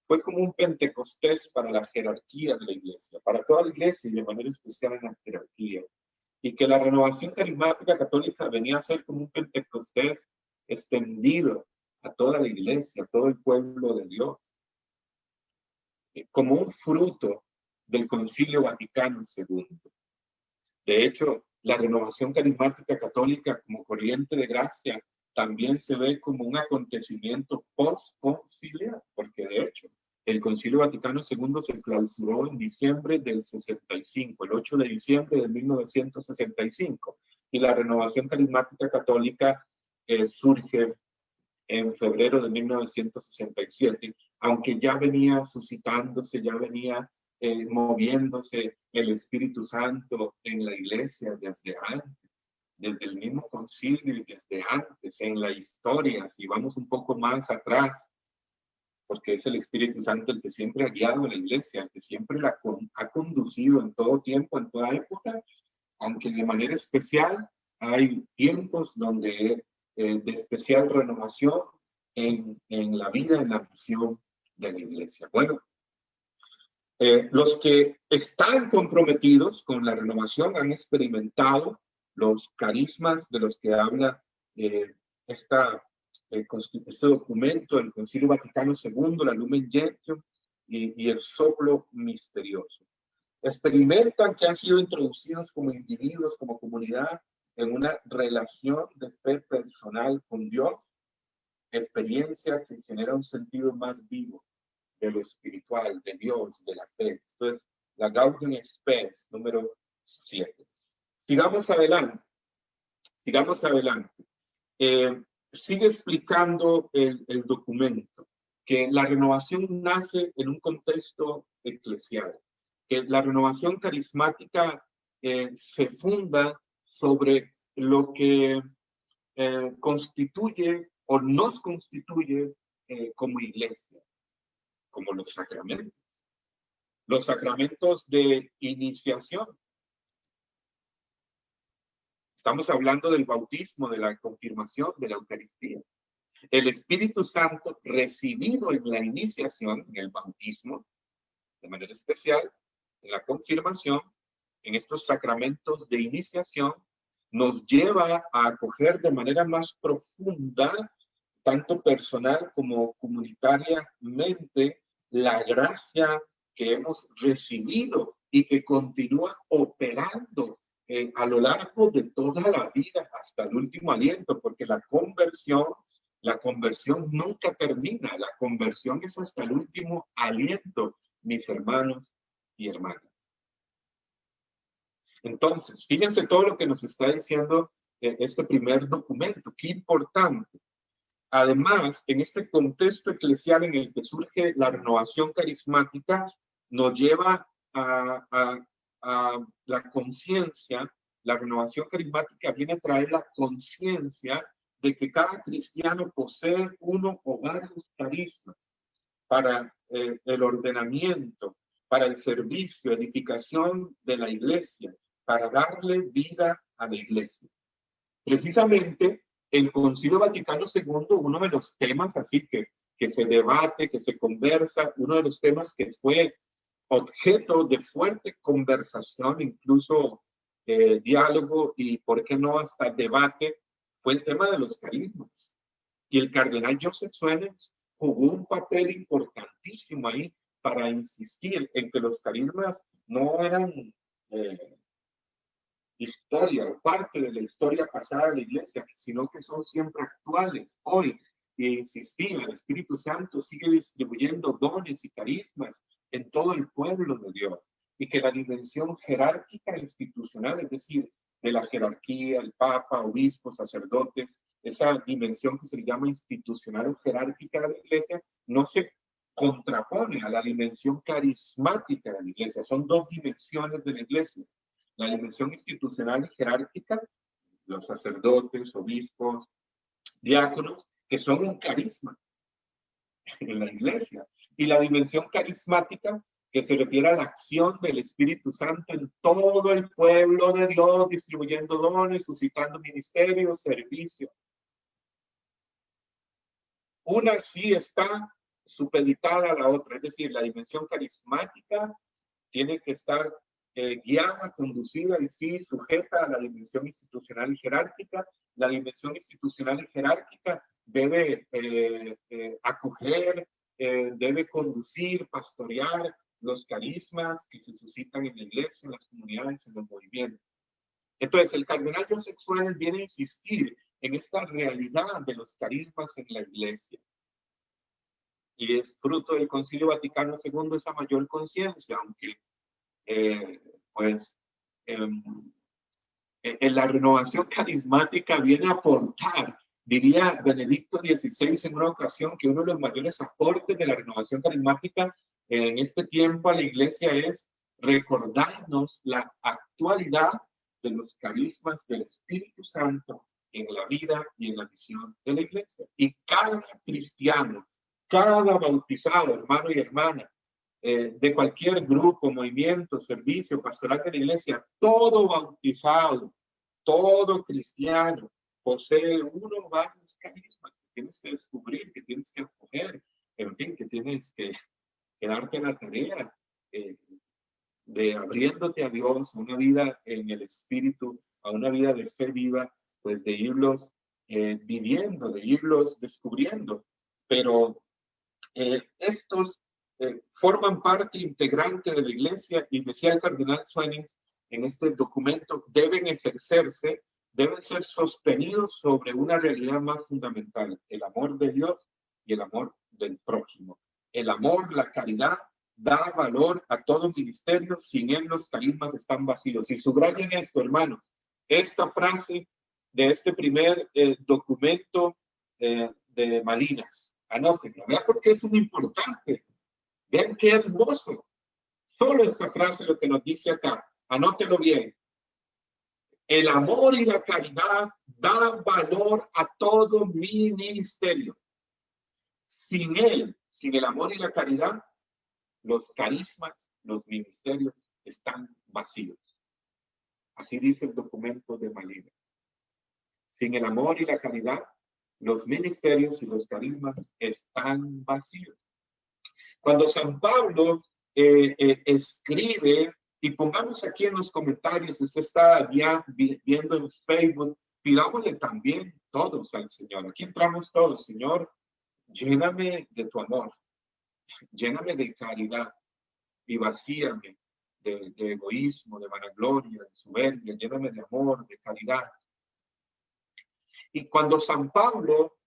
fue como un Pentecostés para la jerarquía de la iglesia, para toda la iglesia y de manera especial en la jerarquía, y que la renovación carismática católica venía a ser como un Pentecostés extendido a toda la iglesia, a todo el pueblo de Dios, como un fruto del Concilio Vaticano II. De hecho, La renovación carismática católica como corriente de gracia también se ve como un acontecimiento post-conciliar, porque de hecho el Concilio Vaticano II se clausuró en diciembre del 65, el 8 de diciembre de 1965, y la renovación carismática católica surge en febrero de 1967, aunque ya venía suscitándose, ya venía moviéndose el Espíritu Santo en la iglesia desde antes, desde el mismo concilio y desde antes, en la historia, si vamos un poco más atrás, porque es el Espíritu Santo el que siempre ha guiado a la iglesia, el que siempre la ha conducido en todo tiempo, en toda época, aunque de manera especial hay tiempos donde de especial renovación en la vida, en la misión de la iglesia. Bueno, los que están comprometidos con la renovación han experimentado los carismas de los que habla este documento, el Concilio Vaticano II, la Lumen Gentium y el soplo misterioso. Experimentan que han sido introducidos como individuos, como comunidad, en una relación de fe personal con Dios, experiencia que genera un sentido más vivo de lo espiritual, de Dios, de la fe. Esto es la Gaudium et Spes, número 7. Sigamos adelante. Sigamos adelante. Sigue explicando el documento que la renovación nace en un contexto eclesial, que la renovación carismática se funda sobre lo que constituye o nos constituye como iglesia, como los sacramentos de iniciación. Estamos hablando del bautismo, de la confirmación, de la Eucaristía. El Espíritu Santo recibido en la iniciación, en el bautismo, de manera especial, en la confirmación, en estos sacramentos de iniciación, nos lleva a acoger de manera más profunda, tanto personal como comunitariamente, la gracia que hemos recibido y que continúa operando a lo largo de toda la vida hasta el último aliento, porque la conversión nunca termina, la conversión es hasta el último aliento, mis hermanos y hermanas. Entonces, fíjense todo lo que nos está diciendo este primer documento, qué importante. Además, en este contexto eclesial en el que surge la renovación carismática, nos lleva a la conciencia. La renovación carismática viene a traer la conciencia de que cada cristiano posee uno o varios carismas para el ordenamiento, para el servicio, edificación de la iglesia, para darle vida a la iglesia. Precisamente, el Concilio Vaticano II, uno de los temas así que se debate, que se conversa, uno de los temas que fue objeto de fuerte conversación, incluso diálogo y, ¿por qué no, hasta debate, fue el tema de los carismas? Y el cardenal Joseph Suenens jugó un papel importantísimo ahí para insistir en que los carismas no eran historia o parte de la historia pasada de la iglesia, sino que son siempre actuales hoy. Y insistir, el Espíritu Santo sigue distribuyendo dones y carismas en todo el pueblo de Dios, y que la dimensión jerárquica e institucional, es decir, de la jerarquía, el papa, obispos, sacerdotes, esa dimensión que se llama institucional o jerárquica de la iglesia, no se contrapone a la dimensión carismática de la iglesia. Son dos dimensiones de la iglesia. La dimensión institucional y jerárquica, los sacerdotes, obispos, diáconos, que son un carisma en la iglesia. Y la dimensión carismática, que se refiere a la acción del Espíritu Santo en todo el pueblo de Dios, distribuyendo dones, suscitando ministerios, servicios. Una sí está supeditada a la otra, es decir, la dimensión carismática tiene que estar guiada, conducida y sí sujeta a la dimensión institucional y jerárquica. La dimensión institucional y jerárquica debe acoger, debe conducir, pastorear los carismas que se suscitan en la iglesia, en las comunidades, en los movimientos. Entonces, el cardenal Joseph Suárez viene a insistir en esta realidad de los carismas en la iglesia. Y es fruto del Concilio Vaticano II esa mayor conciencia, aunque en la renovación carismática viene a aportar, diría Benedicto XVI en una ocasión, que uno de los mayores aportes de la renovación carismática en este tiempo a la iglesia es recordarnos la actualidad de los carismas del Espíritu Santo en la vida y en la misión de la iglesia. Y cada cristiano, cada bautizado, hermano y hermana, de cualquier grupo, movimiento, servicio, pastoral de la iglesia, todo bautizado, todo cristiano, posee uno o varios carismas que tienes que descubrir, que tienes que acoger, en fin, que tienes que darte la tarea de abriéndote a Dios, una vida en el Espíritu, a una vida de fe viva, pues de irlos viviendo, de irlos descubriendo. Pero estos forman parte integrante de la iglesia, y decía el cardenal Suárez en este documento, deben ejercerse, deben ser sostenidos sobre una realidad más fundamental: el amor de Dios y el amor del prójimo. El amor, la caridad, da valor a todo ministerio. Sin él los carismas están vacíos. Y subrayen esto, hermanos, esta frase de este primer documento de Malinas. Anótenlo, vean por qué es muy importante. Vean qué hermoso. Solo esta frase lo que nos dice acá. Anótelo bien. El amor y la caridad dan valor a todo ministerio. Sin él, sin el amor y la caridad, los carismas, los ministerios están vacíos. Así dice el documento de Malina. Sin el amor y la caridad, los ministerios y los carismas están vacíos. Cuando San Pablo escribe, y pongamos aquí en los comentarios, usted está ya viendo en Facebook, pidámosle también todos al Señor. Aquí entramos todos: Señor, lléname de tu amor, lléname de caridad y vacíame de egoísmo, de vanagloria, de soberbia. Lléname de amor, de caridad. Y cuando San Pablo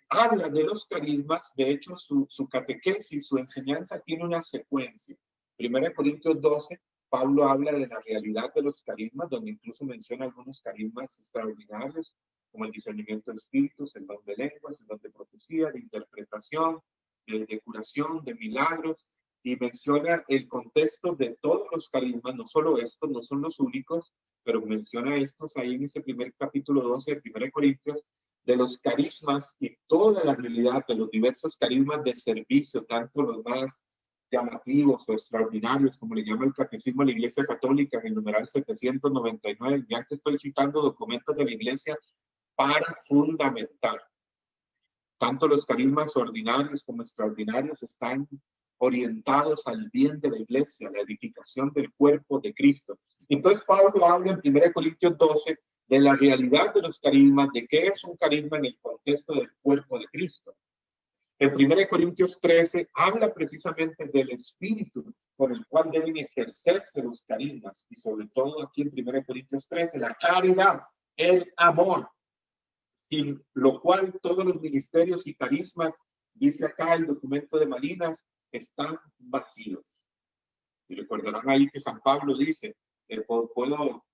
habla de los carismas, de hecho su catequesis, su enseñanza tiene una secuencia. 1 Corintios 12, Pablo habla de la realidad de los carismas, donde incluso menciona algunos carismas extraordinarios, como el discernimiento de espíritus, el don de lenguas, el don de profecía, de interpretación, de curación, de milagros, y menciona el contexto de todos los carismas, no solo estos, no son los únicos, pero menciona estos ahí en ese primer capítulo 12 de 1 Corintios, de los carismas y toda la realidad de los diversos carismas de servicio, tanto los más llamativos o extraordinarios, como le llama el Catecismo de la Iglesia Católica en el numeral 799, ya que estoy citando documentos de la Iglesia para fundamentar. Tanto los carismas ordinarios como extraordinarios están orientados al bien de la iglesia, a la edificación del cuerpo de Cristo. Entonces Pablo habla en 1 Corintios 12 de la realidad de los carismas, de qué es un carisma en el contexto del cuerpo de Cristo. En 1 Corintios 13 habla precisamente del espíritu por el cual deben ejercerse los carismas, y sobre todo aquí en 1 Corintios 13, la caridad, el amor, sin lo cual todos los ministerios y carismas, dice acá el documento de Malinas, están vacíos. Y recordarán ahí que San Pablo dice, puedo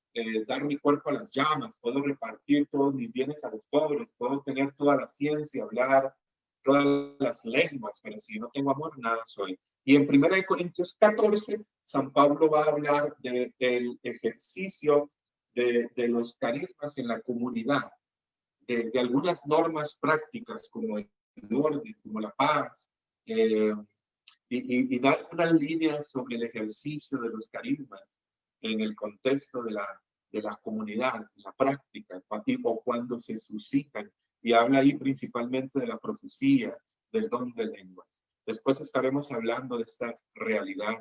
dar mi cuerpo a las llamas, puedo repartir todos mis bienes a los pobres, puedo tener toda la ciencia, hablar todas las lenguas, pero si no tengo amor, nada soy. Y en 1 Corintios 14, San Pablo va a hablar del ejercicio de los carismas en la comunidad, de algunas normas prácticas como el orden, como la paz, y dar unas líneas sobre el ejercicio de los carismas en el contexto de la comunidad, la práctica, o cuando se suscitan. Y habla ahí principalmente de la profecía, del don de lenguas. Después estaremos hablando de esta realidad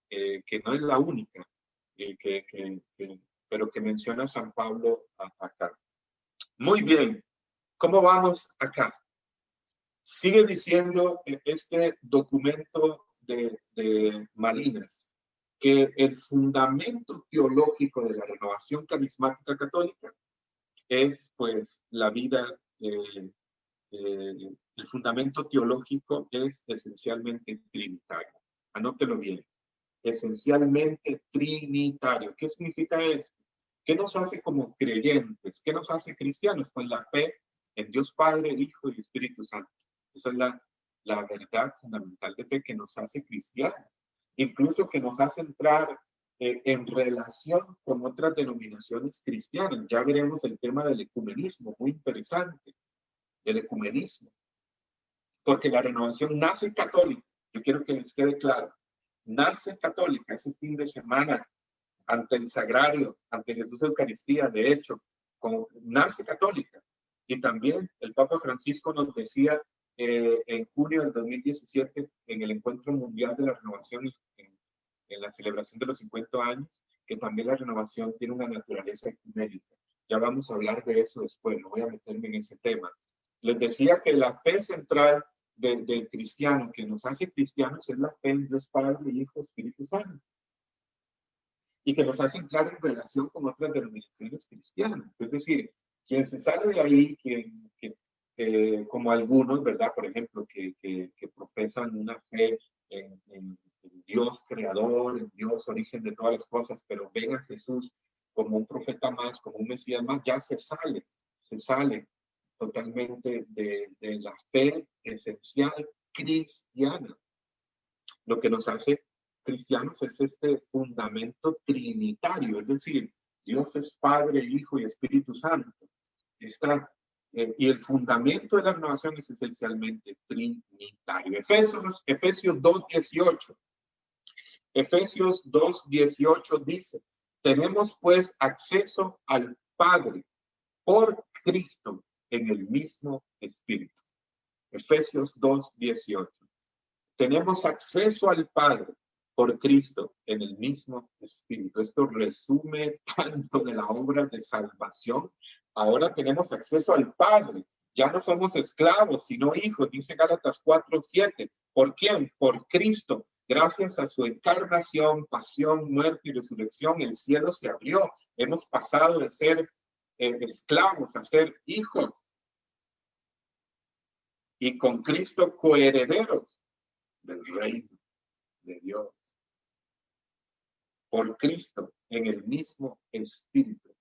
que no es la única, pero que menciona San Pablo acá. Muy bien, ¿cómo vamos acá? Sigue diciendo este documento de Malinas que el fundamento teológico de la renovación carismática católica es pues la vida, el fundamento teológico es esencialmente trinitario. Anótelo bien, esencialmente trinitario. ¿Qué significa esto? ¿Qué nos hace como creyentes? ¿Qué nos hace cristianos? Pues la fe en Dios Padre, Hijo y Espíritu Santo. Esa es la verdad fundamental de fe que nos hace cristianos. Incluso que nos hace entrar en relación con otras denominaciones cristianas. Ya veremos el tema del ecumenismo, muy interesante, el ecumenismo. Porque la renovación nace católica. Yo quiero que les quede claro. Nace católica ese fin de semana ante el sagrario, ante Jesús Eucaristía, de hecho, como nace católica. Y también el Papa Francisco nos decía en junio del 2017, en el Encuentro Mundial de la Renovación, en la celebración de los 50 años, que también la renovación tiene una naturaleza ecuménica. Ya vamos a hablar de eso después, no voy a meterme en ese tema. Les decía que la fe central del cristiano, que nos hace cristianos, es la fe en Dios Padre, Hijo, Espíritu Santo. Y que nos hace entrar en relación con otras denominaciones cristianas. Es decir, quien se sale de ahí, como algunos, ¿verdad? Por ejemplo, que profesan una fe en Dios creador, en Dios origen de todas las cosas, pero ven a Jesús como un profeta más, como un Mesías más, ya se sale totalmente de la fe esencial cristiana. Lo que nos hace cristianos es este fundamento trinitario, es decir, Dios es Padre, Hijo y Espíritu Santo. Y el fundamento de la renovación es esencialmente trinitario. Efesios 2:18. Efesios 2:18 dice, tenemos pues acceso al Padre por Cristo en el mismo Espíritu. Efesios 2:18. Tenemos acceso al Padre por Cristo en el mismo Espíritu. Esto resume tanto de la obra de salvación. Ahora tenemos acceso al Padre. Ya no somos esclavos, sino hijos, dice Gálatas 4:7. ¿Por quién? Por Cristo. Gracias a su encarnación, pasión, muerte y resurrección, el cielo se abrió. Hemos pasado de ser esclavos a ser hijos. Y con Cristo coherederos del reino de Dios. Por Cristo, en el mismo Espíritu,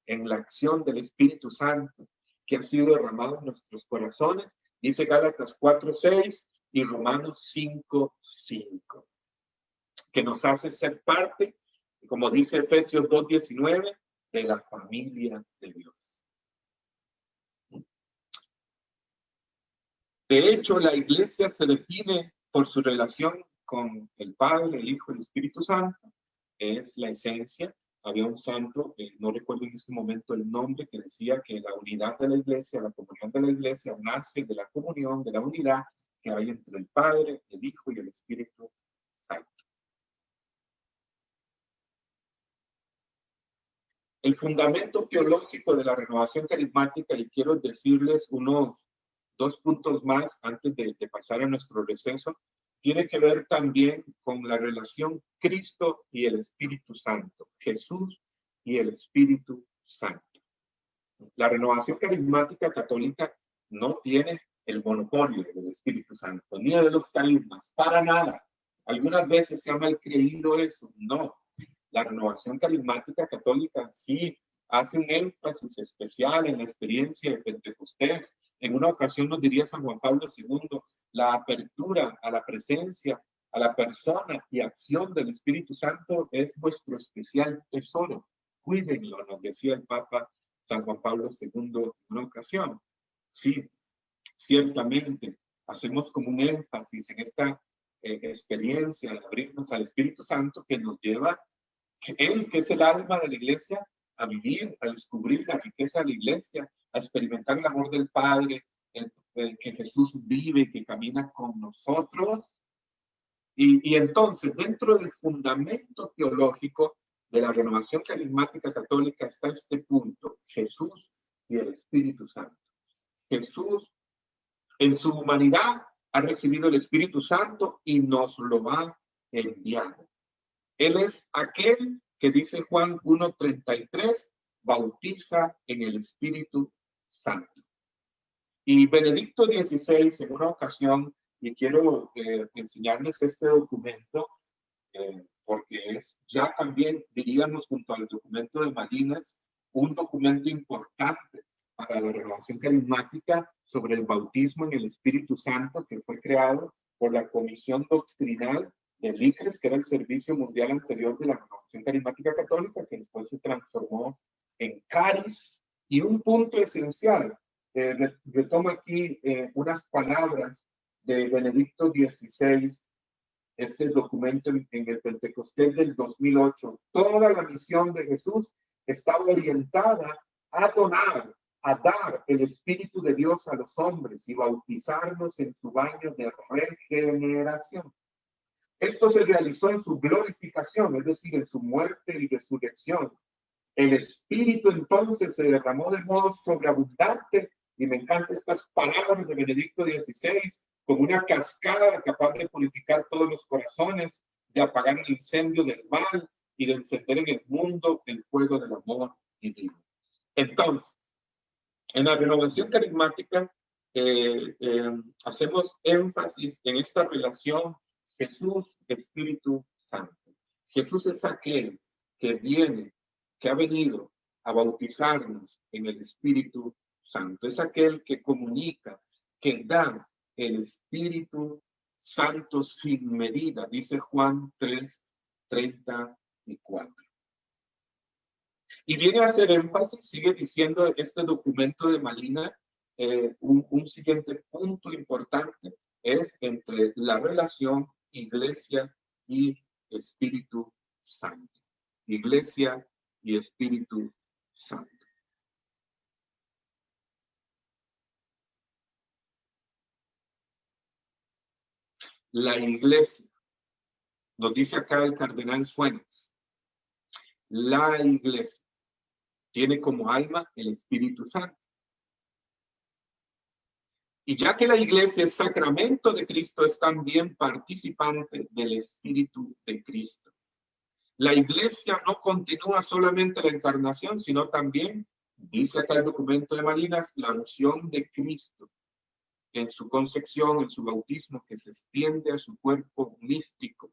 en la acción del Espíritu Santo que ha sido derramado en nuestros corazones, dice Gálatas 4:6 y Romanos 5:5, que nos hace ser parte, como dice Efesios 2:19, de la familia de Dios. De hecho, la iglesia se define por su relación con el Padre, el Hijo y el Espíritu Santo. Es la esencia. Había un santo, no recuerdo en este momento el nombre, que decía que la unidad de la iglesia, la comunión de la iglesia, nace de la comunión, de la unidad que hay entre el Padre, el Hijo y el Espíritu Santo. El fundamento teológico de la renovación carismática, y quiero decirles unos 2 puntos más antes de pasar a nuestro receso, tiene que ver también con la relación Cristo y el Espíritu Santo, Jesús y el Espíritu Santo. La renovación carismática católica no tiene el monopolio del Espíritu Santo, ni de los carismas, para nada. Algunas veces se ha mal creído eso, no. La renovación carismática católica sí hace un énfasis especial en la experiencia de Pentecostés. En una ocasión nos diría San Juan Pablo II, la apertura a la presencia, a la persona y acción del Espíritu Santo es vuestro especial tesoro. Cuídenlo, nos decía el Papa San Juan Pablo II en una ocasión. Sí, ciertamente, hacemos como un énfasis en esta experiencia de abrirnos al Espíritu Santo que nos lleva, Él, que es el alma de la iglesia, a vivir, a descubrir la riqueza de la iglesia, a experimentar el amor del Padre, el que Jesús vive, que camina con nosotros. Y entonces, dentro del fundamento teológico de la renovación carismática católica está este punto, Jesús y el Espíritu Santo. Jesús, en su humanidad, ha recibido el Espíritu Santo y nos lo ha enviado. Él es aquel que dice Juan 1:33, bautiza en el Espíritu Santo. Y Benedicto XVI, en una ocasión, y quiero enseñarles este documento, porque es ya también, diríamos, junto al documento de Malinas, un documento importante para la renovación carismática sobre el bautismo en el Espíritu Santo, que fue creado por la Comisión Doctrinal del ICRES, que era el Servicio Mundial anterior de la Renovación Carismática Católica, que después se transformó en CARIS. Y un punto esencial, retomo aquí unas palabras de Benedicto XVI, este documento en el Pentecostés del 2008. Toda la misión de Jesús estaba orientada a donar, a dar el Espíritu de Dios a los hombres y bautizarnos en su baño de regeneración. Esto se realizó en su glorificación, es decir, en su muerte y resurrección. El Espíritu entonces se derramó de modo sobreabundante, y me encantan estas palabras de Benedicto XVI, como una cascada capaz de purificar todos los corazones, de apagar el incendio del mal y de encender en el mundo el fuego del amor divino. Entonces, en la renovación carismática hacemos énfasis en esta relación Jesús-Espíritu Santo. Jesús es aquel que viene, que ha venido a bautizarnos en el Espíritu Santo. Es aquel que comunica, que da el Espíritu Santo sin medida, dice Juan 3:34. Y viene a hacer énfasis, sigue diciendo este documento de Malina, un siguiente punto importante es entre la relación Iglesia y Espíritu Santo. Iglesia y Espíritu Santo. La Iglesia, nos dice acá el cardenal Suárez, la Iglesia tiene como alma el Espíritu Santo. Y ya que la Iglesia es sacramento de Cristo, es también participante del Espíritu de Cristo. La Iglesia no continúa solamente la encarnación, sino también, dice acá el documento de Malinas, la unción de Cristo en su concepción, en su bautismo, que se extiende a su cuerpo místico.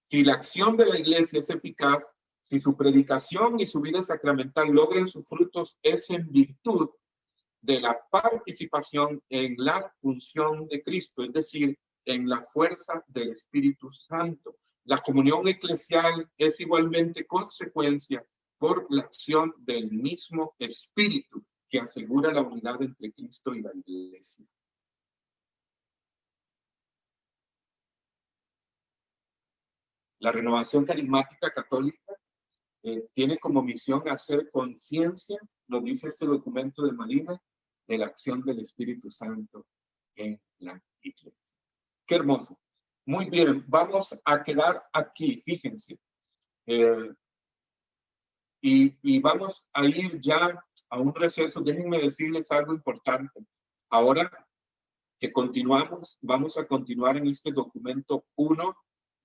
Si la acción de la Iglesia es eficaz, si su predicación y su vida sacramental logran sus frutos, es en virtud de la participación en la unción de Cristo, es decir, en la fuerza del Espíritu Santo. La comunión eclesial es igualmente consecuencia por la acción del mismo Espíritu que asegura la unidad entre Cristo y la Iglesia. La renovación carismática católica tiene como misión hacer conciencia, lo dice este documento de Malina, de la acción del Espíritu Santo en la Iglesia. Qué hermoso. Muy bien, vamos a quedar aquí, fíjense. Y vamos a ir ya a un receso. Déjenme decirles algo importante. Ahora que continuamos, vamos a continuar en este documento 1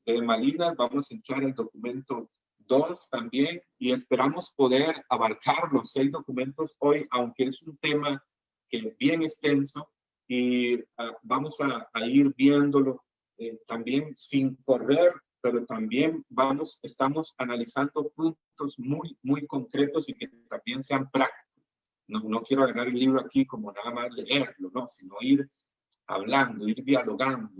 de Malinas, vamos a entrar al documento 2 también, y esperamos poder abarcar los 6 documentos hoy, aunque es un tema que es bien extenso, y vamos a ir viéndolo también sin correr, pero también estamos analizando puntos muy concretos y que también sean prácticos. No quiero agarrar el libro aquí como nada más leerlo, no, sino ir hablando, ir dialogando,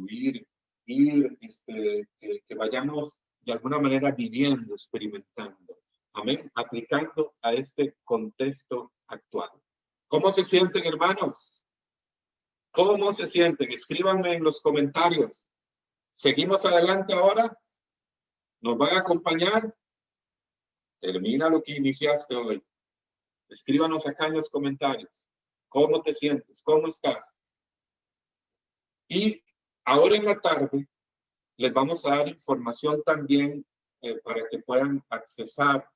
que vayamos de alguna manera viviendo, experimentando. Amén. Aplicando a este contexto actual. ¿Cómo se sienten, hermanos? ¿Cómo se sienten? Escríbanme en los comentarios. ¿Seguimos adelante ahora? ¿Nos van a acompañar? Termina lo que iniciaste hoy. Escríbanos acá en los comentarios. ¿Cómo te sientes? ¿Cómo estás? Y ahora en la tarde les vamos a dar información también para que puedan accesar,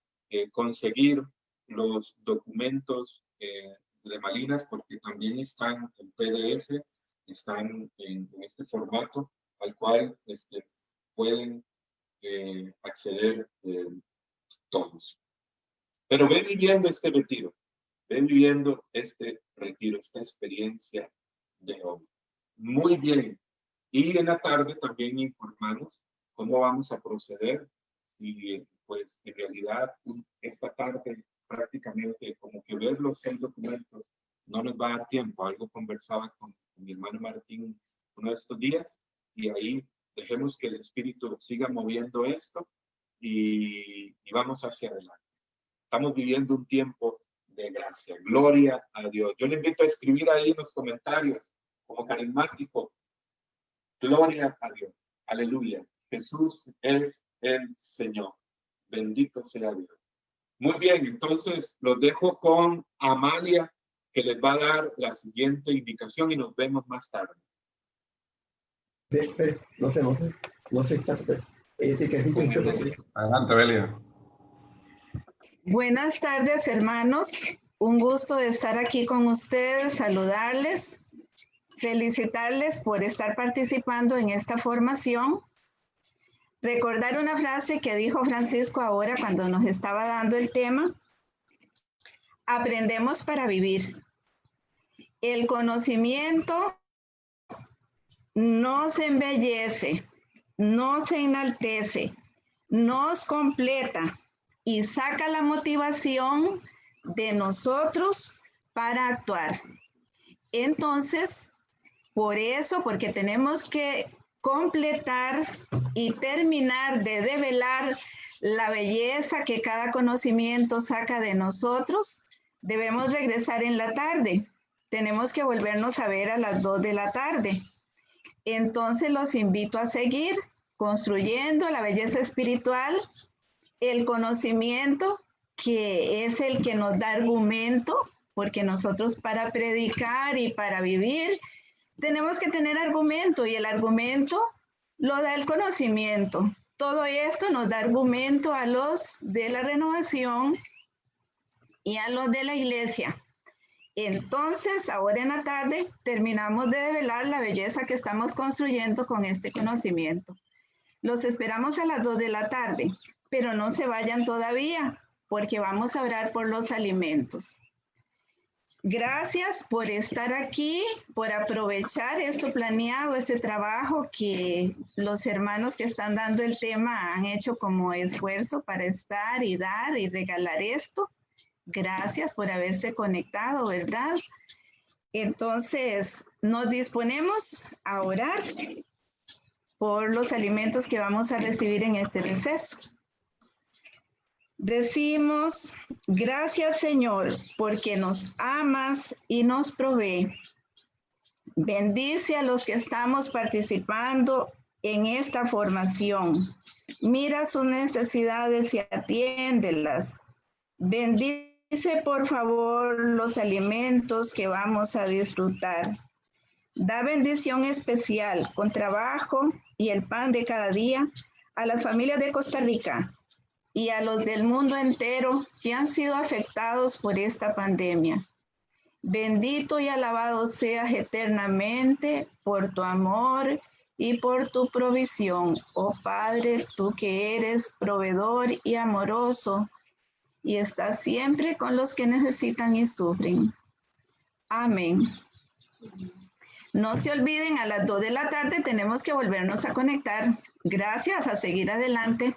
conseguir los documentos de Malinas, porque también están en PDF, están en este formato al cual pueden acceder todos. Pero ve viviendo este retiro, ve viviendo este retiro, esta experiencia de hoy. Muy bien. Y en la tarde también informarnos cómo vamos a proceder. Y pues en realidad esta tarde prácticamente como que ver los 6 documentos no nos va a dar tiempo. Algo conversaba con mi hermano Martín uno de estos días y ahí dejemos que el Espíritu siga moviendo esto y vamos hacia adelante. Estamos viviendo un tiempo de gracia. Gloria a Dios. Yo le invito a escribir ahí en los comentarios como carismático. Gloria a Dios. Aleluya. Jesús es el Señor. Bendito sea Dios. Muy bien, entonces los dejo con Amalia, que les va a dar la siguiente indicación y nos vemos más tarde. No sé exacto. Adelante, Belia. Buenas tardes, hermanos. Un gusto de estar aquí con ustedes, saludarles, felicitarles por estar participando en esta formación. Recordar una frase que dijo Francisco ahora cuando nos estaba dando el tema. Aprendemos para vivir. El conocimiento nos embellece, nos enaltece, nos completa y saca la motivación de nosotros para actuar. Entonces, por eso, porque tenemos que completar y terminar de develar la belleza que cada conocimiento saca de nosotros, debemos regresar en la tarde. Tenemos que volvernos a ver a las 2 de la tarde. Entonces los invito a seguir construyendo la belleza espiritual, el conocimiento que es el que nos da argumento, porque nosotros para predicar y para vivir tenemos que tener argumento y el argumento lo da el conocimiento. Todo esto nos da argumento a los de la renovación y a los de la iglesia. Entonces, ahora en la tarde terminamos de develar la belleza que estamos construyendo con este conocimiento. Los esperamos a las 2 de la tarde, pero no se vayan todavía, porque vamos a orar por los alimentos. Gracias por estar aquí, por aprovechar esto planeado, este trabajo que los hermanos que están dando el tema han hecho como esfuerzo para estar y dar y regalar esto. Gracias por haberse conectado, ¿verdad? Entonces, nos disponemos a orar por los alimentos que vamos a recibir en este receso. Decimos, gracias Señor, porque nos amas y nos provee. Bendice a los que estamos participando en esta formación. Mira sus necesidades y atiéndelas. Bendice por favor los alimentos que vamos a disfrutar. Da bendición especial con trabajo y el pan de cada día a las familias de Costa Rica y a los del mundo entero que han sido afectados por esta pandemia. Bendito y alabado seas eternamente por tu amor y por tu provisión, oh Padre, tú que eres proveedor y amoroso y estás siempre con los que necesitan y sufren. Amén. No se olviden, a las 2 de la tarde tenemos que volvernos a conectar. Gracias, a seguir adelante.